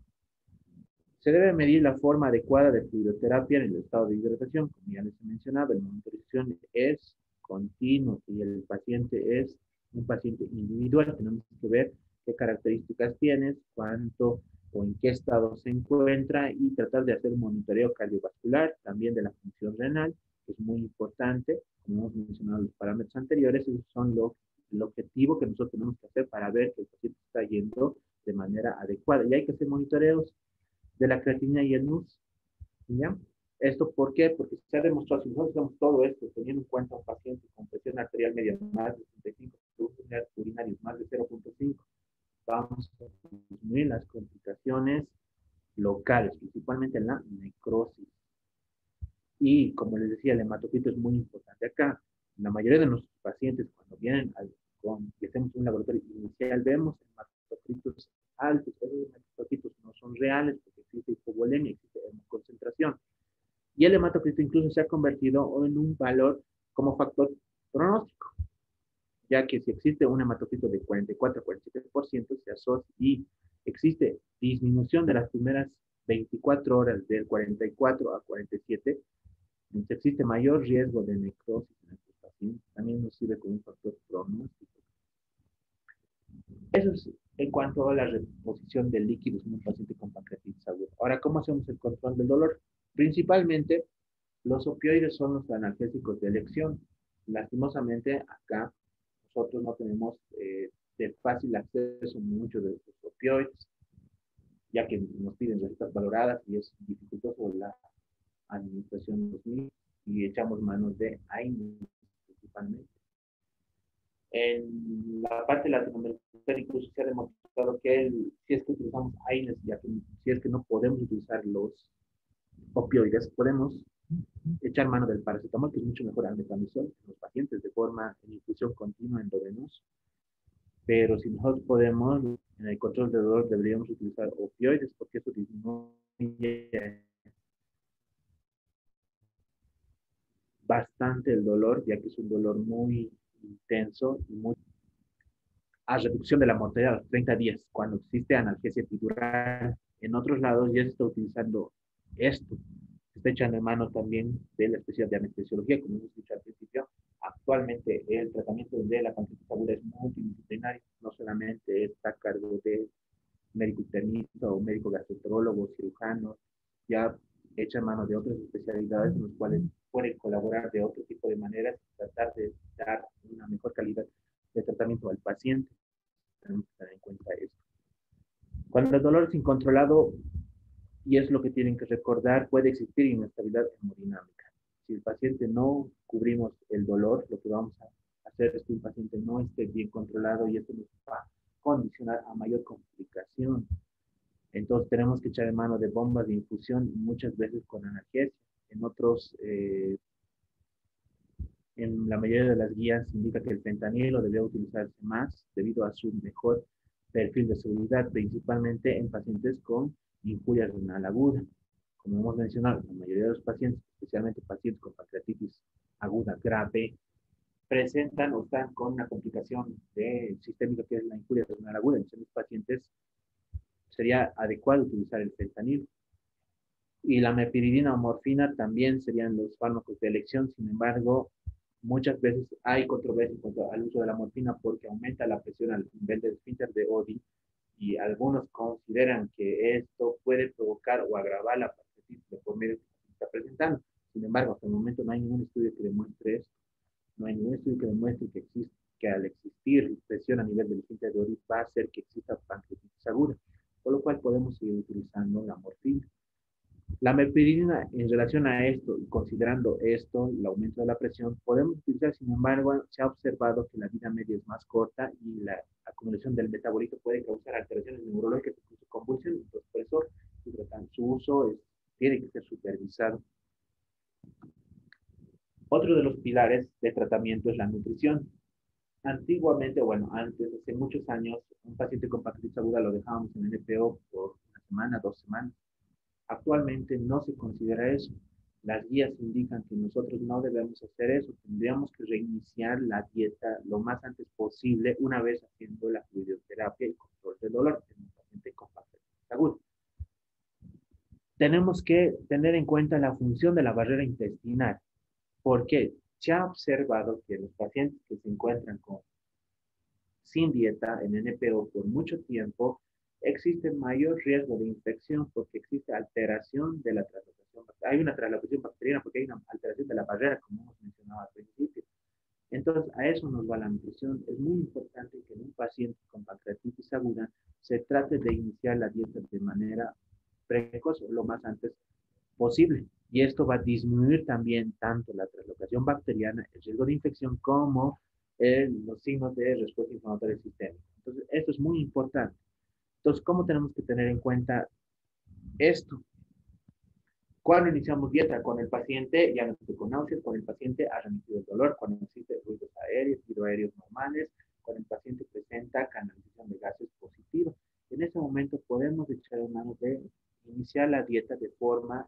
Se debe medir la forma adecuada de fluidoterapia en el estado de hidratación. Como ya les he mencionado, la monitorización es continuo y el paciente es un paciente individual. Tenemos que ver qué características tiene, cuánto o en qué estado se encuentra y tratar de hacer un monitoreo cardiovascular, también de la función renal, que es muy importante. Como hemos mencionado en los parámetros anteriores, esos son el objetivo que nosotros tenemos que hacer para ver que el paciente está yendo de manera adecuada. Y hay que hacer monitoreos de la creatinina y el NUS. ¿Ya? ¿Esto por qué? Porque se ha demostrado, si nosotros hacemos todo esto, teniendo en cuenta un paciente con presión arterial media más de 65, productos urinarios más de 0.5, vamos a disminuir las complicaciones locales, principalmente en la necrosis. Y como les decía, el hematocrito es muy importante acá. La mayoría de nuestros pacientes, cuando vienen y hacemos un laboratorio inicial, vemos hematocritos altos. Esos hematocritos no son reales porque existe hipovolemia, existe concentración. Y el hematocrito incluso se ha convertido en un valor como factor pronóstico, ya que si existe un hematocrito de 44 a 47% se asocia y existe disminución de las primeras 24 horas del 44 a 47, entonces existe mayor riesgo de necrosis en estos pacientes. También nos sirve como un factor pronóstico. Eso es en cuanto a la reposición de líquidos en un paciente con pancreatitis aguda. Ahora, ¿cómo hacemos el control del dolor? Principalmente, los opioides son los analgésicos de elección. Lastimosamente, acá nosotros no tenemos de fácil acceso a muchos de estos opioides, ya que nos piden recetas valoradas y es dificultoso la administración de los mismos y echamos manos de AINES principalmente. En la parte latinoamericana incluso se ha demostrado que si es que utilizamos AINES, ya que si es que no podemos utilizar los opioides, podemos echar mano del paracetamol, que es mucho mejor al metamizol en los pacientes de forma en infusión continua endovenosa. Pero si nosotros podemos, en el control de dolor deberíamos utilizar opioides porque eso disminuye bastante el dolor, ya que es un dolor muy intenso y muy a reducción de la mortalidad a los 30 días, cuando existe analgesia epidural. En otros lados ya se está utilizando esto. Se está echando en mano también de la especialidad de anestesiología, como hemos dicho al principio. Actualmente el tratamiento de la pancreatitis aguda es multidisciplinario, no solamente está a cargo de médico internista o médico gastroenterólogo, cirujano, ya echa mano de otras especialidades en las cuales pueden colaborar de otro tipo de maneras y tratar de dar una mejor calidad de tratamiento al paciente. Tenemos que tener en cuenta esto. Cuando el dolor es incontrolado, y es lo que tienen que recordar, puede existir inestabilidad hemodinámica. Si el paciente no cubrimos el dolor, lo que vamos a hacer es que el paciente no esté bien controlado y esto nos va a condicionar a mayor complicación. Entonces tenemos que echar en mano de bombas de infusión muchas veces con analgesia. En otros, en la mayoría de las guías indica que el fentanilo debe utilizarse más debido a su mejor perfil de seguridad, principalmente en pacientes con injuria renal aguda. Como hemos mencionado, la mayoría de los pacientes, especialmente pacientes con pancreatitis aguda grave, presentan o están con una complicación sistémica que es la injuria renal aguda. En los pacientes sería adecuado utilizar el fentanilo. Y la mepiridina o morfina también serían los fármacos de elección. Sin embargo, muchas veces hay controversia en cuanto al uso de la morfina porque aumenta la presión al nivel del esfínter de Oddi y algunos consideran que esto puede provocar o agravar la pancreatitis de por medio que se está presentando. Sin embargo, hasta el momento no hay ningún estudio que demuestre esto. No hay ningún estudio que demuestre que al existir presión a nivel del esfínter de Oddi va a hacer que exista pancreatitis aguda, por lo cual podemos seguir utilizando la morfina. La meperidina, en relación a esto, y considerando esto, el aumento de la presión, podemos utilizar, sin embargo, se ha observado que la vida media es más corta y la acumulación del metabolito puede causar alteraciones neurológicas, incluso convulsiones. Entonces, por eso su uso tiene que ser supervisado. Otro de los pilares de tratamiento es la nutrición. Antiguamente, bueno, antes, hace muchos años, un paciente con pancreatitis aguda lo dejábamos en NPO por una semana, 2 semanas. Actualmente no se considera eso. Las guías indican que nosotros no debemos hacer eso. Tendríamos que reiniciar la dieta lo más antes posible una vez haciendo la fluidoterapia y control del dolor en un paciente con pancreatitis aguda. Tenemos que tener en cuenta la función de la barrera intestinal, porque se ha observado que los pacientes que se encuentran sin dieta en NPO por mucho tiempo, existe mayor riesgo de infección porque existe alteración de la translocación bacteriana. Hay una translocación bacteriana porque hay una alteración de la barrera, como hemos mencionado al principio. Entonces, a eso nos va la nutrición. Es muy importante que en un paciente con pancreatitis aguda se trate de iniciar la dieta de manera precoz o lo más antes posible. Y esto va a disminuir también tanto la translocación bacteriana, el riesgo de infección, como los signos de respuesta inflamatoria sistémica. Entonces, esto es muy importante. Entonces, ¿cómo tenemos que tener en cuenta esto? Cuando iniciamos dieta con el paciente, ya no estoy con náuseas, con el paciente ha remitido el dolor, cuando existe ruidos aéreos, hidroaéreos normales, cuando el paciente presenta canalización de gases positiva. En ese momento podemos echar mano de iniciar la dieta de forma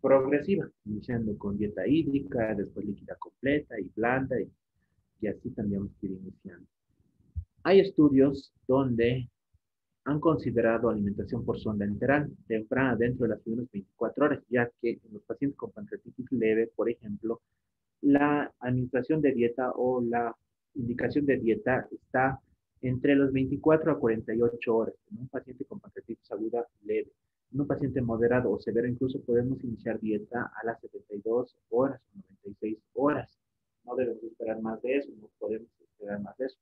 progresiva, iniciando con dieta hídrica, después líquida completa y blanda, y así tendríamos que ir iniciando. Hay estudios donde han considerado alimentación por sonda enteral temprana dentro de las primeras 24 horas, ya que en los pacientes con pancreatitis leve, por ejemplo, la administración de dieta o la indicación de dieta está entre los 24 a 48 horas en un paciente con pancreatitis aguda leve. En un paciente moderado o severo incluso podemos iniciar dieta a las 72 horas o 96 horas. No debemos esperar más de eso, no podemos esperar más de eso.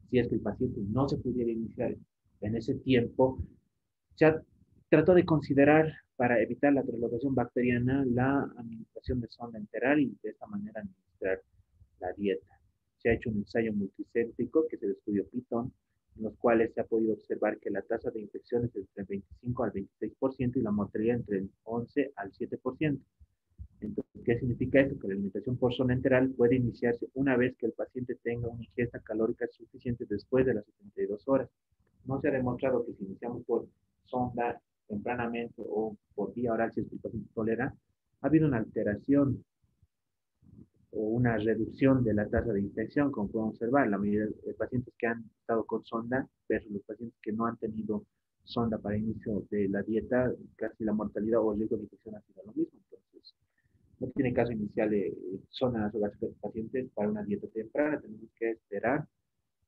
Si es que el paciente no se pudiera iniciar en ese tiempo, se trató de considerar para evitar la translocación bacteriana la administración de sonda enteral y de esta manera administrar la dieta. Se ha hecho un ensayo multicéntrico, que es el estudio Python, en los cuales se ha podido observar que la tasa de infección es entre el 25 al 26% y la mortalidad entre el 11 al 7%. Entonces, ¿qué significa esto? Que la alimentación por zona enteral puede iniciarse una vez que el paciente tenga una ingesta calórica suficiente después de las 72 horas. No se ha demostrado que si iniciamos por sonda tempranamente o por vía oral, si el paciente tolera, ha habido una alteración o una reducción de la tasa de infección, como podemos observar. La mayoría de pacientes que han estado con sonda versus los pacientes que no han tenido sonda para inicio de la dieta, casi la mortalidad o el riesgo de infección ha sido lo mismo. Entonces, no tiene caso inicial sonda nasogástrica de pacientes para una dieta temprana. Tenemos que esperar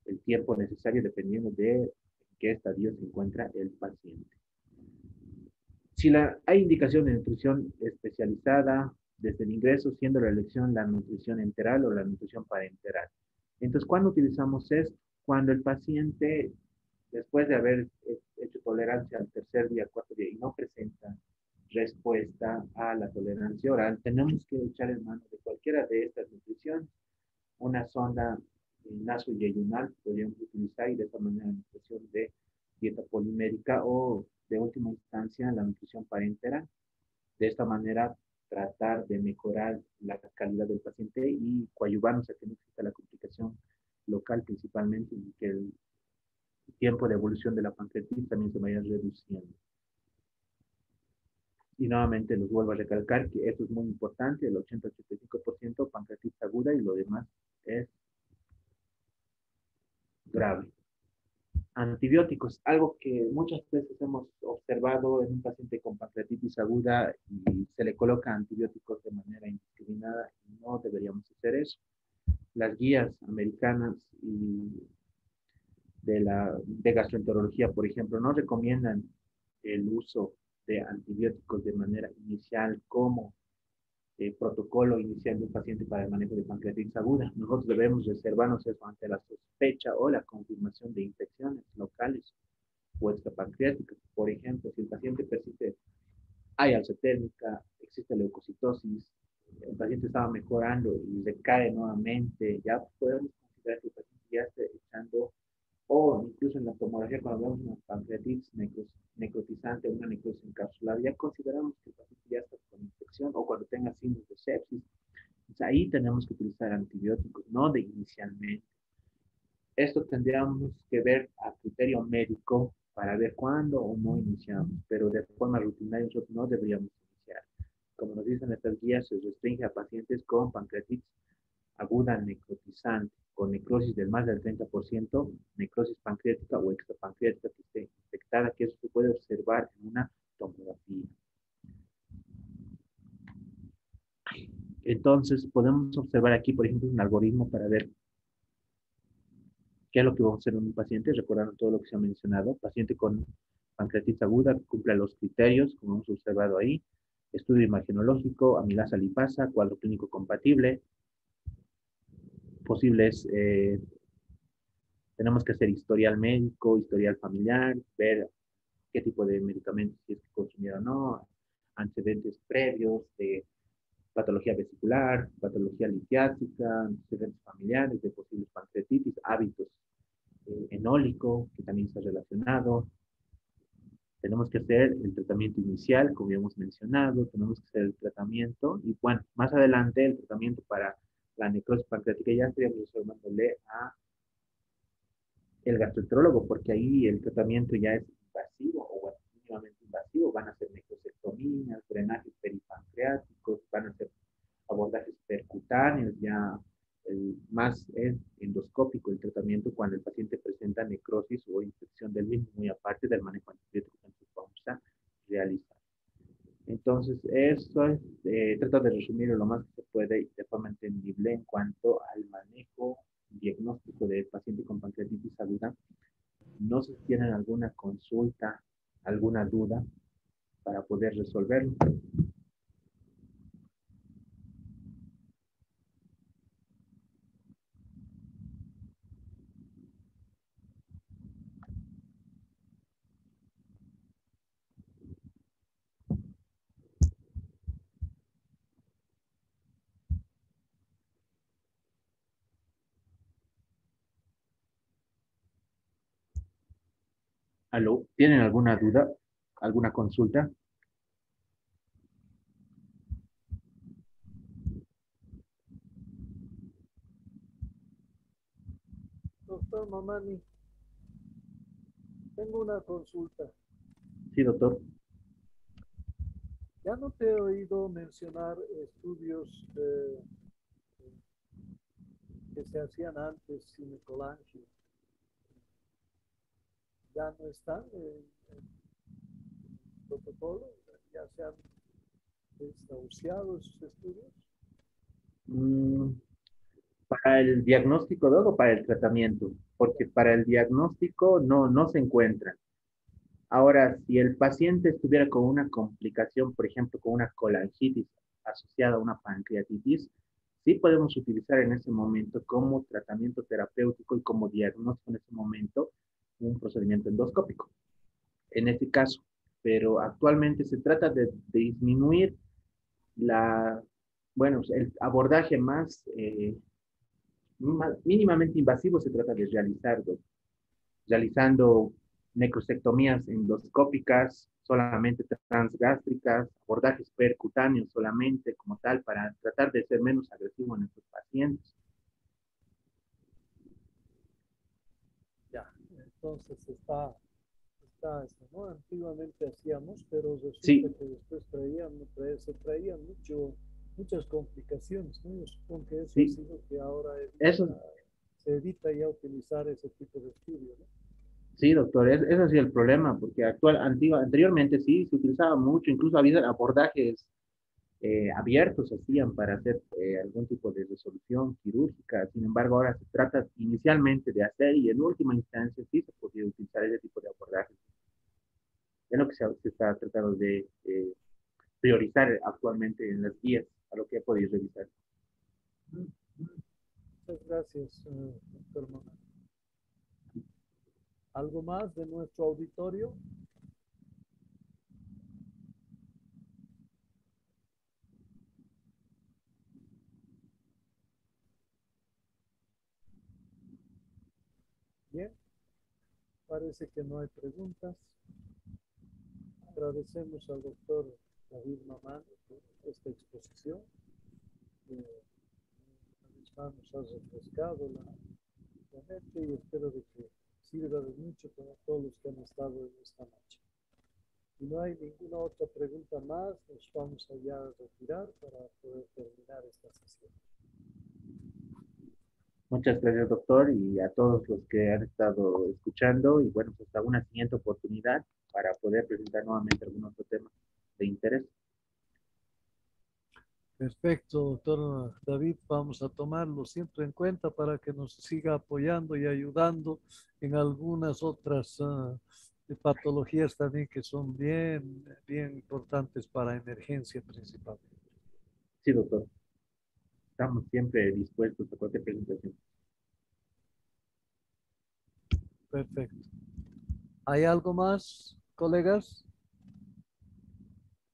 el tiempo necesario dependiendo de en qué estadio se encuentra el paciente. Si hay indicación de nutrición especializada desde el ingreso, siendo la elección la nutrición enteral o la nutrición parenteral. Entonces, ¿cuándo utilizamos esto? Cuando el paciente, después de haber hecho tolerancia al tercer día, cuarto día, y no presenta respuesta a la tolerancia oral, tenemos que echar en mano de cualquiera de estas nutriciones. Una sonda nasoyeyunal podríamos utilizar y de esta manera la nutrición de dieta polimérica o de última instancia la nutrición parenteral. De esta manera tratar de mejorar la calidad del paciente y coadyuvarnos a que no exista la complicación local principalmente y que el tiempo de evolución de la pancreatitis también se vaya reduciendo. Y nuevamente les vuelvo a recalcar que esto es muy importante, el 80-85% pancreatitis aguda y lo demás es grave. Antibióticos, algo que muchas veces hemos observado en un paciente con pancreatitis aguda y se le coloca antibióticos de manera indiscriminada y no deberíamos hacer eso. Las guías americanas y de gastroenterología, por ejemplo, no recomiendan el uso de antibióticos de manera inicial como protocolo inicial de un paciente para el manejo de pancreatitis aguda. Nosotros debemos reservarnos eso ante la sospecha o la confirmación de infecciones locales o extrapancreáticas. Por ejemplo, si el paciente persiste hipoxia térmica, existe leucocitosis, el paciente estaba mejorando y recae nuevamente, ya podemos considerar que el paciente ya está echando, o incluso en la tomografía cuando vemos una pancreatitis necrotizante, una necrosis encapsulada, ya consideramos que el paciente ya está con infección o cuando tenga signos de sepsis. Entonces, ahí tenemos que utilizar antibióticos, no de inicialmente. Esto tendríamos que ver a criterio médico para ver cuándo o no iniciamos, pero de forma rutinaria nosotros no deberíamos iniciar. Como nos dicen estas guías, se restringe a pacientes con pancreatitis aguda necrotizante, con necrosis del más del 30%, necrosis pancreática o extrapancreática que esté infectada, que eso se puede observar en una tomografía. Entonces, podemos observar aquí, por ejemplo, un algoritmo para ver qué es lo que vamos a hacer en un paciente, recordando todo lo que se ha mencionado. Paciente con pancreatitis aguda que cumpla los criterios, como hemos observado ahí. Estudio imagenológico, amilasa lipasa, cuadro clínico compatible. Posibles, tenemos que hacer historial médico, historial familiar, ver qué tipo de medicamentos si es que consumieron o no, antecedentes previos de patología vesicular, patología litiásica, antecedentes familiares de posibles pancreatitis, hábitos enólico, que también está relacionado. Tenemos que hacer el tratamiento inicial, como ya hemos mencionado, tenemos que hacer el tratamiento, y bueno, más adelante el tratamiento para la necrosis pancreática ya estaríamos resolviéndole a el gastroenterólogo, porque ahí el tratamiento ya es invasivo, o bueno, mínimamente invasivo, van a ser necrosectomías, drenajes peripancreáticos, van a ser abordajes percutáneos, ya más endoscópico el tratamiento cuando el paciente presenta necrosis o infección del mismo, muy aparte del manejo antibiótico que vamos a realizar. Entonces, eso es, trata de resumirlo lo más que se puede y de forma entendible en cuanto al manejo diagnóstico del paciente con pancreatitis aguda. No sé si tienen alguna consulta, alguna duda para poder resolverlo. ¿Aló? ¿Tienen alguna duda? ¿Alguna consulta? Doctor Mamani, tengo una consulta. Sí, doctor. Ya no te he oído mencionar estudios que se hacían antes sin colangio. Ya no están en el protocolo, ya se han desahuciado esos estudios. Mm, para el diagnóstico o para el tratamiento, porque para el diagnóstico no se encuentra. Ahora, si el paciente estuviera con una complicación, por ejemplo, con una colangitis asociada a una pancreatitis, sí podemos utilizar en ese momento como tratamiento terapéutico y como diagnóstico en ese momento un procedimiento endoscópico. En este caso, pero actualmente se trata de disminuir bueno, el abordaje mínimamente invasivo se trata de realizando necrosectomías endoscópicas, solamente transgástricas, abordajes percutáneos solamente como tal, para tratar de ser menos agresivo en estos pacientes. Ya, entonces está eso, ¿no? Antiguamente hacíamos, pero resulta Sí, que después se traían muchas complicaciones, ¿no? Yo supongo que eso ha sí, sido que ahora eso, se evita ya utilizar ese tipo de estudio, ¿no? sí, doctor, ese ha sido el problema, porque anteriormente sí se utilizaba mucho, incluso había abordajes abiertos hacían para hacer algún tipo de resolución quirúrgica. Sin embargo, ahora se trata inicialmente de hacer y en última instancia sí se podría utilizar ese tipo de abordaje. Es lo que se está tratando de priorizar actualmente en las guías, a lo que he podido revisar. Muchas gracias, doctor Mona. ¿Algo más de nuestro auditorio? Parece que no hay preguntas. Agradecemos al doctor David Mamán por esta exposición. Nos ha refrescado la mente y espero de que sirva de mucho para todos los que han estado en esta noche. Si no hay ninguna otra pregunta más, nos vamos allá a retirar para poder terminar esta sesión. Muchas gracias, doctor, y a todos los que han estado escuchando. Y bueno, pues hasta una siguiente oportunidad para poder presentar nuevamente algún otro tema de interés. Perfecto, doctor David. Vamos a tomarlo siempre en cuenta para que nos siga apoyando y ayudando en algunas otras patologías también que son bien importantes para emergencia principalmente. Sí, doctor. Estamos siempre dispuestos a cualquier presentación. Perfecto. ¿Hay algo más, colegas?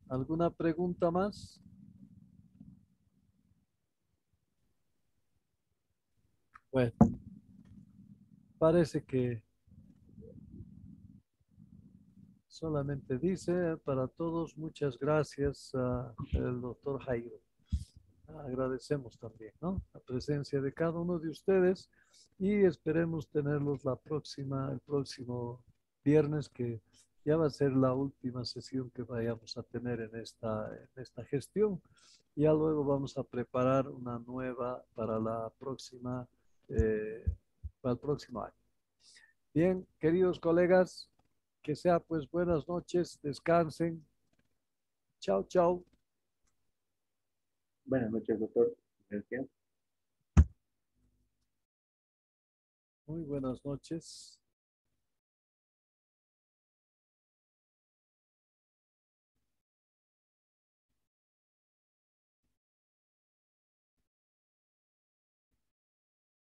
¿Alguna pregunta más? Bueno, parece que solamente dice para todos muchas gracias al doctor Jairo. Agradecemos también, ¿no? La presencia de cada uno de ustedes y esperemos tenerlos el próximo viernes, que ya va a ser la última sesión que vayamos a tener en esta gestión. Ya luego vamos a preparar una nueva para para el próximo año. Bien, queridos colegas, que sea pues buenas noches, descansen. Chao, chao. Buenas noches, doctor. Gracias. Muy buenas noches.